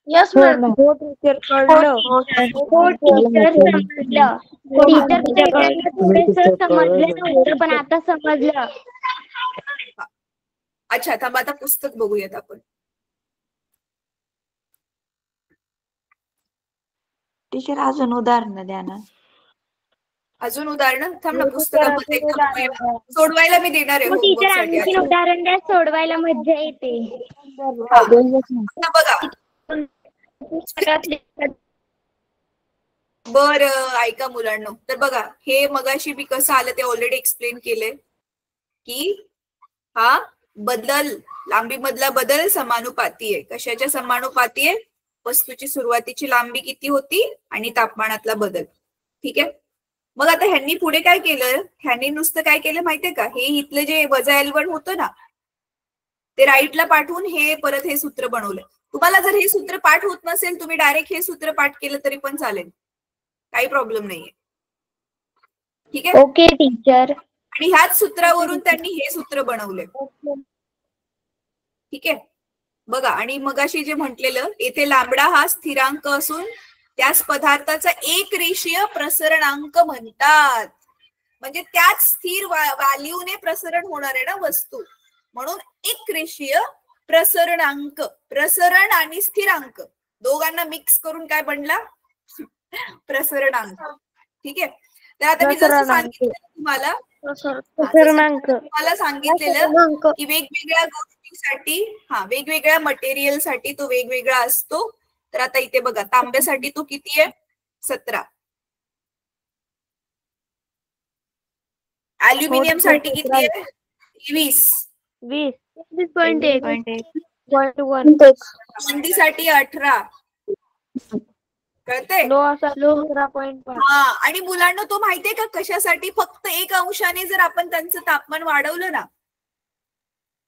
Yes ma'am. हो टीचर कळलं. हो टीचर समजलं. टीचर पहिल्यांदा थोडंसं समजलं नव्हतं पण आता समजलं. अच्छा, थांबा आता पुस्तक बघूयात आपण. टीचर अजून उदाहरणं द्या ना. अजून उदाहरण? थांब ना, पुस्तकामध्ये एकदा बघूया. सोडवायला मी देणार आहे टीचर homework साठी. आणखी उदाहरण द्या, सोडवायला मज्जा येते. आता बघा, बरं ऐका मुलांनो. तर बघा, हे मगाशी मी कसं आलं ते ऑलरेडी एक्सप्लेन केलंय की हा बदल, लांबी मधला बदल समानुपाती आहे. कशाच्या समानुपाती आहे? वस्तूची सुरुवातीची लांबी किती होती आणि तापमानातला बदल. ठीक आहे. मग आता ह्यांनी पुढे काय केलं? ह्यांनी नुसतं काय केलं माहितीये का? हे इथलं जे वजा L1 होतं ना, ते राईटला पाठवून हे परत हे सूत्र बनवलं. तुम्हाला जर हे सूत्र पाठ होत नसेल, तुम्ही डायरेक्ट हे सूत्र पाठ केलं तरी पण चालेल, काही प्रॉब्लेम नाहीये. ठीक आहे. Okay teacher. आणि ह्याच सूत्रावरून त्यांनी हे सूत्र बनवले. ठीक आहे. बघा, आणि मगाशी जे म्हटलेलं, येथे लॅम्बडा हा स्थिरांक असून त्याच पदार्थाचा एक रेषीय प्रसरणांक म्हणतात. म्हणजे त्याच स्थिर व्हॅल्यूने प्रसरण होणार आहे ना वस्तू, म्हणून एक रेषीय प्रसरणांक. प्रसरण आणि स्थिरांक दोघांना मिक्स करून काय बनला? प्रसरणांक. ठीक आहे. तर आता मी जसं सांगितलं तुम्हाला, सांगितलेलं की वेगवेगळ्या गोष्टीसाठी, वेगवेगळ्या मटेरियलसाठी तो वेगवेगळा असतो. तर आता इथे बघा, तांब्यासाठी तो किती आहे? 17. ॲल्युमिनियम साठी किती आहे? 20. चांदीसाठी 18. कळतंय? आणि मुलांना तो माहितीये का कशासाठी? फक्त 1 अंशाने जर आपण त्यांचं तापमान वाढवलं ना,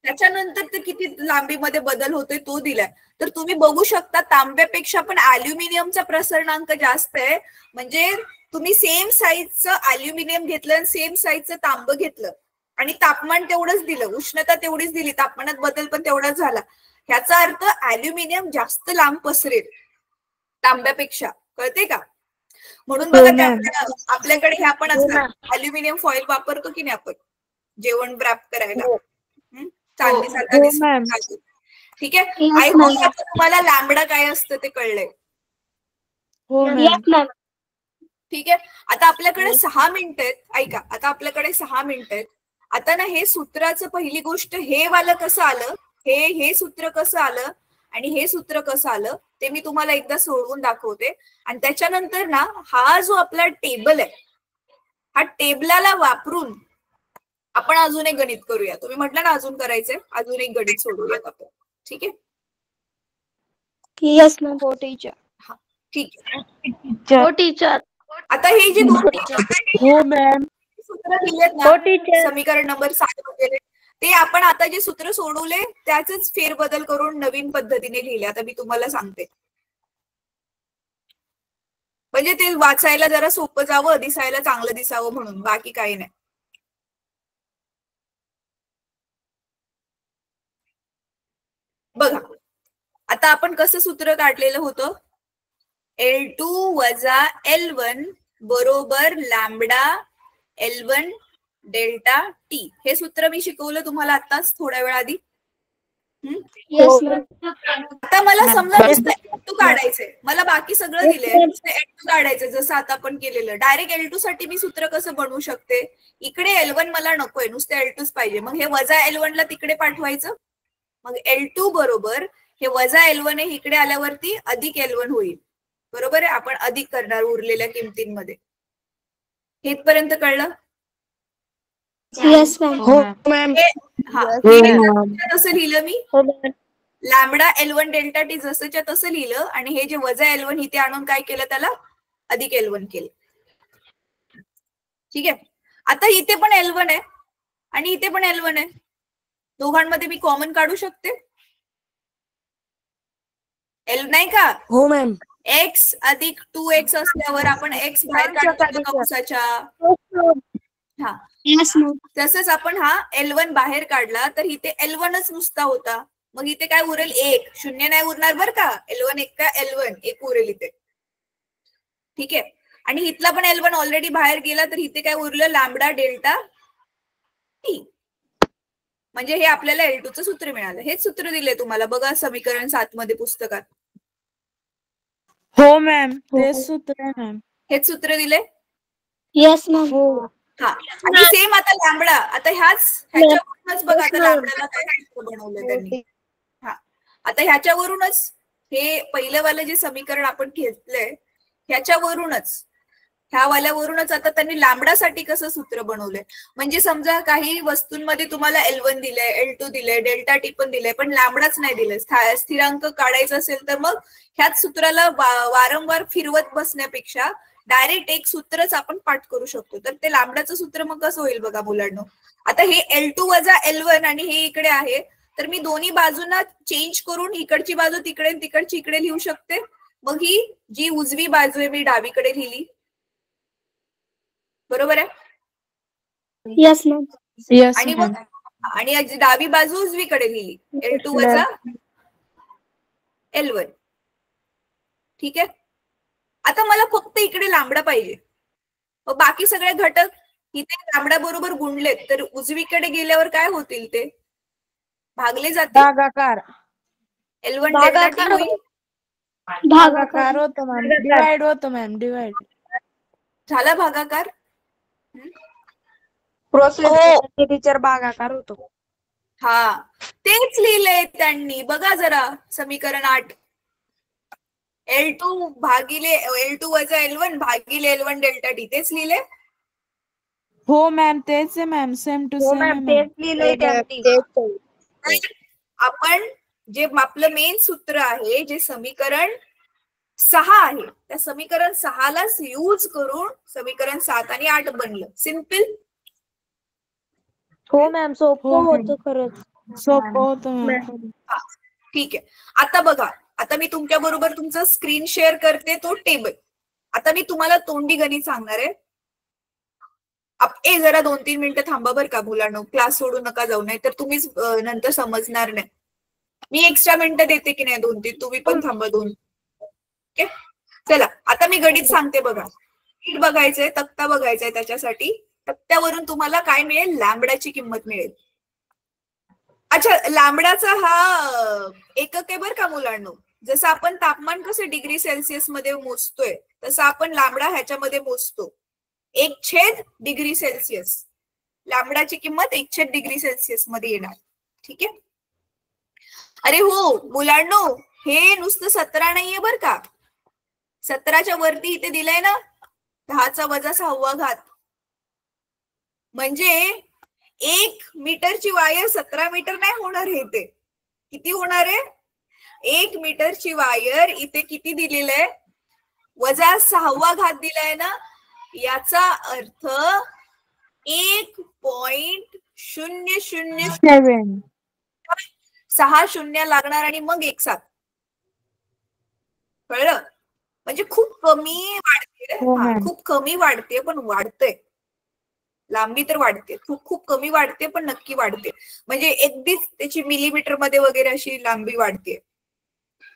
त्याच्यानंतर ते किती लांबीमध्ये बदल होतोय तो दिलाय. तर तुम्ही बघू शकता, तांब्यापेक्षा पण ॲल्युमिनियमचा प्रसरणांक जास्त आहे. म्हणजे तुम्ही सेम साईजचं ॲल्युमिनियम घेतलं आणि सेम साईजचं तांबं घेतलं आणि तापमान तेवढंच दिलं, उष्णता तेवढीच दिली, तापमानात बदल पण तेवढाच झाला. ह्याचा अर्थ ॲल्युमिनियम जास्त लांब पसरेल तांब्यापेक्षा. कळते का? म्हणून बघा, आपल्याकडे ह्या पण असतात, ॲल्युमिनियम फॉइल वापरतो की नाही आपण जेवण रॅप करायला. चांदीसारखा दिसतो. ठीक आहे. आय होप आता तुम्हाला लॅम्बडा काय असतं ते कळलंय. ठीक आहे. आता आपल्याकडे 6 मिनिटं आहेत. ऐका, आता आपल्याकडे 6 मिनिटं आहेत. आता ना, हे सूत्राचं पहिली गोष्ट, हे वालं कसं आलं, हे सूत्र कसं आलं आणि हे सूत्र कसं आलं ते मी तुम्हाला एकदा सोडवून दाखवते. आणि त्याच्यानंतर ना, हा जो आपला टेबल आहे, हा टेबलाला वापरून आपण अजून एक गणित करूया. तुम्ही म्हटलं ना अजून करायचंय, अजून एक गणित सोडूयात आपण. ठीक आहे. Yes ma'am. हो टीचर. हा, ठीक आहे. हो टीचर. आता हे जे दोन सूत्र दिलेत ना, समीकरण नंबर 7 वगैरे, ते आपण आता जे सूत्र सोडवले त्याच फेरबदल करून नवीन पद्धतीने लिहिले. आता मी तुम्हाला सांगते, म्हणजे ते वाचायला जरा सोपं जावं, दिसायला चांगलं दिसावं म्हणून, बाकी काही नाही. बघा, आता आपण कसं सूत्र काढलेलं होतं? L2 वजा L1 बरोबर लॅम्बडा L1 डेल्टा T. हे सूत्र मी शिकवलं तुम्हाला आताच थोड्या वेळ आधी. आता मला समजा नुसतं L2 काढायचंय, मला बाकी सगळं दिलंय, नुसतं L2 काढायचंय जसं आता आपण केलेलं. डायरेक्ट L2 साठी मी सूत्र कसं बनवू शकते? इकडे L1 मला नकोय, नुसतं L2च पाहिजे. मग हे वजा L1 ला तिकडे पाठवायचं. मग L2 बरोबर हे वजा L1 आहे, इकडे आल्यावरती अधिक L1 होईल. बरोबर आहे. आपण अधिक करणार उरलेल्या किमतींमध्ये. हेपर्यंत कळलं? Yes ma'am. हो मॅम. कसं लिहिलं मी? लॅम्बडा L1 डेल्टा टी जसंच्या तसं लिहिलं आणि हे जे वजा L1 इथे आणून काय केलं, त्याला अधिक L1 केलं. ठीक आहे. आता इथे पण L1 आहे आणि इथे पण L1 आहे. दोघांमध्ये मी कॉमन काढू शकते. एल नाही का? हो मॅम. एक्स अधिक 2x असल्यावर आपण एक्स बाहेर काढतो ना कंसाच्या. हा, येस मॅम. तसंच आपण हा L1 बाहेर काढला तर इथे L1च नुसता होता. मग इथे काय उरेल? 1. शून्य नाही उरणार बरं का. L1 एक का L1 एक उरेल इथे. ठीक आहे. आणि इथला पण L1 ऑलरेडी बाहेर गेला तर इथे काय उरलं? Lambda delta T. म्हणजे हे आपल्याला L2चं सूत्र मिळालं. हेच सूत्र दिले तुम्हाला बघा समीकरण 7 मध्ये पुस्तकात. हो मॅम, तेच सूत्र आहे मॅम. हेच सूत्र दिले. Yes ma'am. हो. हा, आणि सेम आता लॅम्बडा. आता ह्याच्यावरूनच बघा आता लॅम्बडाला काय सूत्र बनवलंय त्यांनी. हा, आता ह्याच्यावरूनच हे पहिलं वालं जे समीकरण आपण घेतलंय ह्याच्यावरूनच ह्या वाल्यावरूनच आता त्यांनी लॅम्बडासाठी कसं सूत्र बनवलंय. म्हणजे समजा काही वस्तूंमध्ये तुम्हाला L1 दिलंय, L2 दिलंय, डेल्टा टी पण दिलंय, पण लॅम्बडाच नाही दिलंय. स्थिरांक काढायचा असेल तर मग ह्याच सूत्राला वारंवार फिरवत बसण्यापेक्षा डायरेक्ट एक सूत्रच आपण पाठ करू शकतो. तर ते लॅम्बडाचं सूत्र मग कसं होईल बघा मुलांनो. आता हे L2 वजा L1 आणि हे इकडे आहे तर मी दोन्ही बाजूंना चेंज करून इकडची बाजू तिकडे तिकडची इकडे लिहू शकते. मग ही जी उजवी बाजू आहे मी डावीकडे लिहिली. बरोबर आहे? Yes ma'am. आणि मग आणि डावी बाजू उजवीकडे लिहिली. L2 वजा L1. ठीक आहे. आता मला फक्त इकडे लॅम्बडा पाहिजे. बाकी सगळे घटक इथे लॅम्बडा बरोबर गुणलेत तर उजवीकडे गेल्यावर काय होतील? ते भागले जातील. भागाकार. L1 डेल्टा टी होईल. भागाकार होतो मॅम. डिवाइड होतो मॅम. डिवाइड झाला भागाकार. प्रोसेस टीचर भागाकार होतो. हा, तेच लिहिलंय त्यांनी. बघा जरा समीकरण 8. L2 भागिले L2 वजा L1 भागिले L1 डेल्टा टी. तेच लिहिले. हो मॅम, तेच आहे मॅम. Same to same. तेच लिहिलंय त्यांनी. आपण जे आपलं मेन सूत्र आहे, जे समीकरण 6 आहे, त्या समीकरण 6 लाच यूज करून समीकरण 7 आणि 8 बनलं. सिंपल. हो मॅम, सोपं होतं खरंच. सोपं होतं मॅम. ठीक आहे. आता बघा, आता मी तुमच्या बरोबर तुमचं स्क्रीन शेअर करते तो टेबल. आता मी तुम्हाला तोंडी गणित सांगणार आहे. जरा 2-3 मिनिटं थांबा बरं का मुलांनो. क्लास सोडू नका जाऊ, नाही तर तुम्हीच नंतर समजणार नाही. मी एक्स्ट्रा मिनिटं देते की नाही 2-3, तुम्ही पण थांबा 2. ओके, चला आता मी गणित सांगते बघा. नीट बघायचंय, तक्ता बघायचंय. त्याच्यासाठी तक्त्यावरून तुम्हाला काय मिळेल? लॅम्बडाची किंमत मिळेल. अच्छा, लॅम्बडाचा हा एकक आहे बरं का मुलांनो. जसं आपण तापमान कसं डिग्री सेल्सिअस मध्ये मोजतोय तसं आपण लॅम्बडा ह्याच्यामध्ये मोजतो. 1/, डिग्री सेल्सिअस. लॅम्बडाची किंमत 1/, डिग्री सेल्सिअस मध्ये येणार. ठीक आहे. अरे हो मुलांनो, हे नुसतं 17 नाहीये बरं का. 17च्या वरती इथे दिलंय ना 10⁻⁶. म्हणजे 1 मीटरची वायर 17 मीटर नाही होणार. हे ते किती होणार आहे? 1 मीटरची वायर इथे किती दिलेलं आहे? -6 दिलाय ना. याचा अर्थ 1.007 लागणार आणि मग 1 7. कळलं? म्हणजे खूप कमी वाढते. खूप कमी वाढते पण वाढते. लांबी तर वाढते, खूप कमी वाढते पण नक्की वाढते. म्हणजे अगदीच त्याची मिलीमीटर मध्ये वगैरे अशी लांबी वाढते,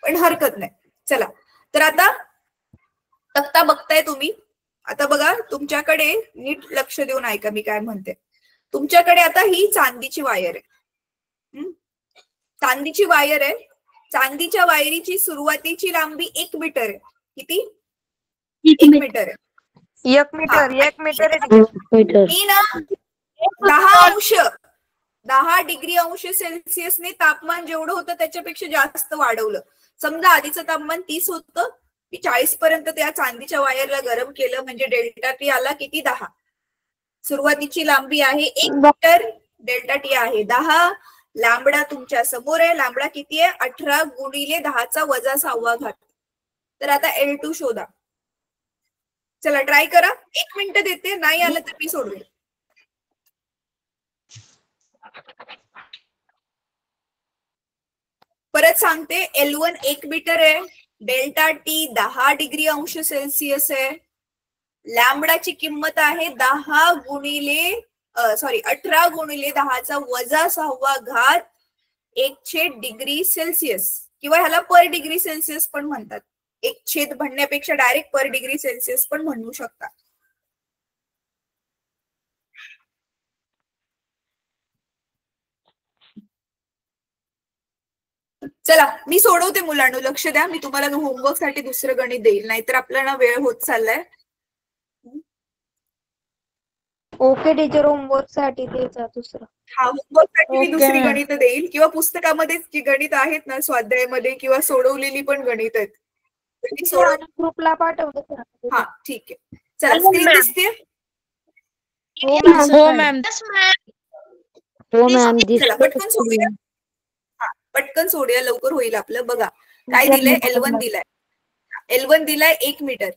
पण हरकत नाही. चला, तर आता तक्ता बघताय तुम्ही. आता बघा, तुमच्याकडे नीट लक्ष देऊन ऐका मी काय म्हणते. तुमच्याकडे आता ही चांदीची वायर आहे. चांदीची वायर आहे. चांदीच्या वायरीची सुरुवातीची लांबी 1 मीटर आहे. किती? 1 मीटर आहे. 1 मीटर. 1 मीटर. मी ना 10 डिग्री अंश सेल्सिअसने तापमान जेवढं होतं त्याच्यापेक्षा जास्त वाढवलं. समजा आधीचं तापमान 30 होतं, मी 40 पर्यंत त्या चांदीच्या वायरला गरम केलं. म्हणजे डेल्टा टी आला किती? 10. सुरुवातीची लांबी आहे 1 मीटर, डेल्टा टी आहे 10. लॅम्बडा तुमच्या समोर आहे. लॅम्बडा किती आहे? 18 गुणिले 10⁻⁶. तर आता L2 शोधा. चला ट्राय करा. 1 मिनिट देते, नाही आलं तर मी सोडवेल. परत परत सांगते, L1 1 मीटर आहे, डेल्टा टी 10 डिग्री अंश सेल्सिअस आहे, लॅम्बडाची किंमत आहे 18 गुणिले 10⁻⁶ 1/6 डिग्री सेल्सिअस, किंवा ह्याला पर डिग्री सेल्सिअस पण म्हणतात. 1/6 म्हणण्यापेक्षा डायरेक्ट पर डिग्री सेल्सिअस पण म्हणू शकता. चला मी सोडवते मुलांनो, लक्ष द्या. मी तुम्हाला होमवर्क साठी दुसरं गणित देईल, नाहीतर आपल्याला वेळ होत चाललाय. ओके टीचर, होमवर्क साठी द्यायचा दुसरं. हा, होमवर्क साठी मी दुसरी गणित देईल, किंवा पुस्तकामध्ये जी गणित आहेत ना स्वाध्यायामध्ये, किंवा सोडवलेली पण गणित आहेत ग्रुपला पाठवलं. हा ठीक आहे. चला स्क्रीन दिसते. हो मॅम. चला पटकन सोडूया. हा पटकन सोडूया, लवकर होईल आपलं. बघा काय दिलंय, L1 दिलाय. L1 दिलाय 1 मीटर.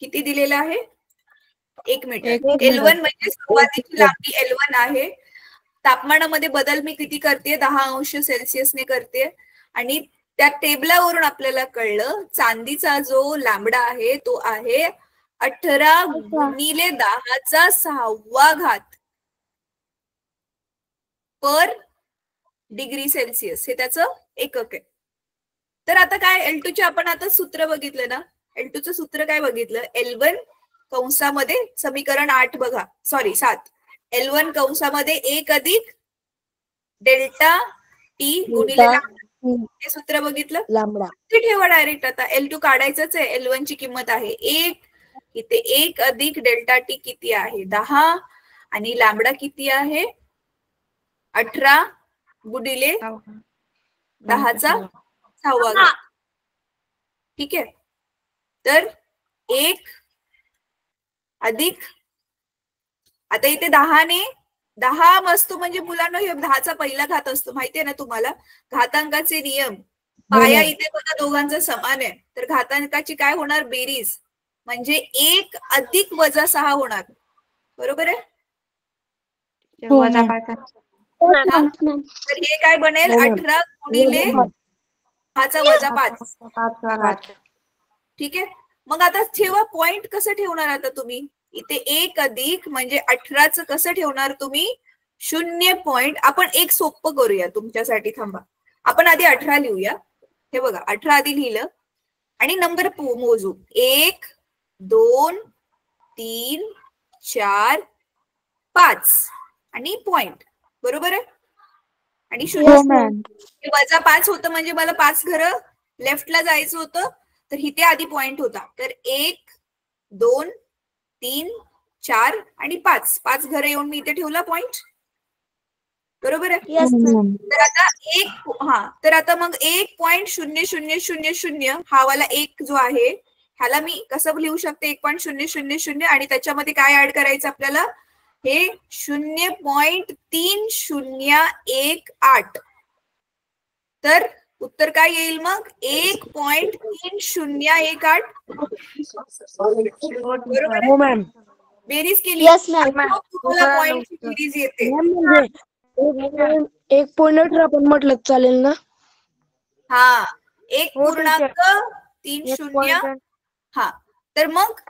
किती दिलेलं आहे? 1 मीटर. L1 म्हणजे सुरुवातीची लांबी L1 आहे. तापमानामध्ये बदल मी किती करते? 10°C ने करते. आणि त्या टेबलावरून आपल्याला कळलं चांदीचा जो लॅम्बडा आहे तो आहे 18 गुणिले 10⁻⁶ पर डिग्री सेल्सिअस, हे त्याचं एकक आहे. तर आता काय, L2चे आपण आता सूत्र बघितलं ना, L2चं सूत्र काय बघितलं? L1 कंसामध्ये समीकरण 8 बघा, सॉरी 7. L1 कंसामध्ये 1 अधिक डेल्टा टी गुणिले हे सूत्र बघितलं. लॅम्बडा ते ठेवा डायरेक्ट. आता L2 काढायचंच आहे. L1 ची किंमत आहे 1, इथे 1 अधिक डेल्टा टी किती आहे? 10, आणि लॅम्बडा किती आहे? 18 गुणिले 10⁻⁶. ठीक आहे. तर 1 अधिक, आता इथे 10 असतो म्हणजे मुलांना हे 10चा पहिला घात असतो, माहितीये ना तुम्हाला घातांकाचे नियम. पाया इथे बघा दोघांचा समान आहे, तर घातांकाची काय होणार? बेरीज, म्हणजे 1 अधिक -6 होणार. बरोबर आहे? तर हे काय बनेल? 18 गुणिले 10⁻⁵. ठीक आहे. मग आता ठेवा पॉइंट. कसं ठेवणार आता तुम्ही? इथे 1 अधिक म्हणजे 18चं कसं ठेवणार तुम्ही? 0 पॉइंट. आपण एक सोपं करूया तुमच्यासाठी, थांबा. आपण आधी 18 लिहूया. हे बघा 18 आधी लिहिलं आणि नंबर मोजू. 1 2 3 4 5 आणि पॉइंट. बरोबर आहे? आणि 0 -5 होतं म्हणजे मला 5 घरं लेफ्टला जायचं होतं, तर इथे आधी पॉइंट होता. तर 1 2 3 4 आणि 5 घरं येऊन मी इथे ठेवला पॉइंट. बरोबर आहे? तर आता तर आता मग 1.0000 हा वाला 1 जो आहे ह्याला मी कसं लिहू शकते? 1.000 आणि त्याच्यामध्ये काय ऍड करायचं आपल्याला? हे 0.3018. तर उत्तर काय येईल मग? 1.3018. बरोबर? बेरीज केली तुम्हाला पॉइंटची बेरीज येते. 1.18 पण म्हटलं चालेल ना? हा, 1.30. हा, तर मग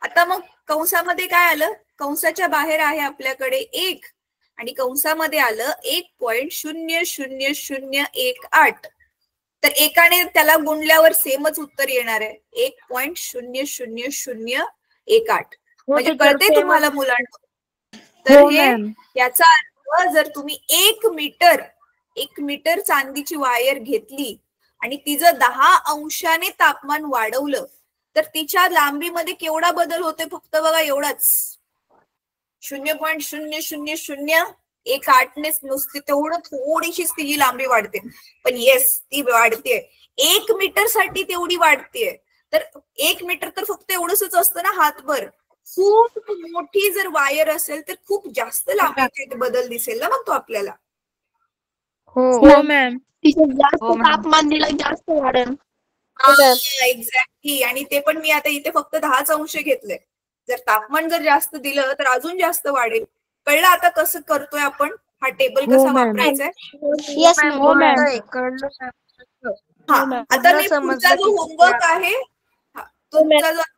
आता मग कंसामध्ये काय आलं? कंसाच्या बाहेर आहे आपल्याकडे 1 आणि कंसामध्ये आलं 1.00018. तर एकाने त्याला गुणल्यावर सेमच उत्तर येणार आहे, 1.00018. म्हणजे कळते तुम्हाला मुलांना? तर हे याचा अर्थ, जर तुम्ही 1 मीटर चांदीची वायर घेतली आणि तिचं 10 अंशाने तापमान वाढवलं, तर तिच्या लांबीमध्ये केवढा बदल होतोय? फक्त बघा एवढाच, 0.000118नेच नुसती तेवढं थोडीशीच तिची लांबी वाढते. पण येस, ती वाढते. 1 मीटर साठी तेवढी वाढतेय. तर 1 मीटर तर फक्त एवढंच असतं ना, हातभर. खूप मोठी जर वायर असेल तर खूप जास्त लांबीचे बदल दिसेल ना मग तो आपल्याला. हो मॅम. जास्त तापमान दिलं जास्त वाढेल. एक्झॅक्टली. आणि ते पण मी आता इथे फक्त 10 अंश घेतले. जर तापमान जर जास्त दिलं तर अजून जास्त वाढेल. कळलं आता कसं करतोय आपण? हा टेबल कसा वापरायचा आहे. येस हो मॅम. हा आता मी पुढचा जो होमवर्क आहे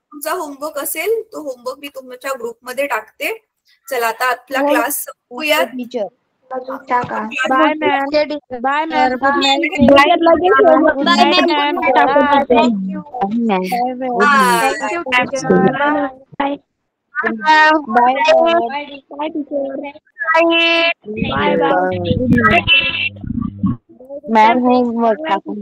तुमचा होमवर्क असेल तो होमवर्क मी तुमच्या ग्रुपमध्ये टाकते. चला आता आपला क्लास संपूयात. Bye ma'am. Bye ma'am. Good night. Good night ma'am. Ma'am homework टाकून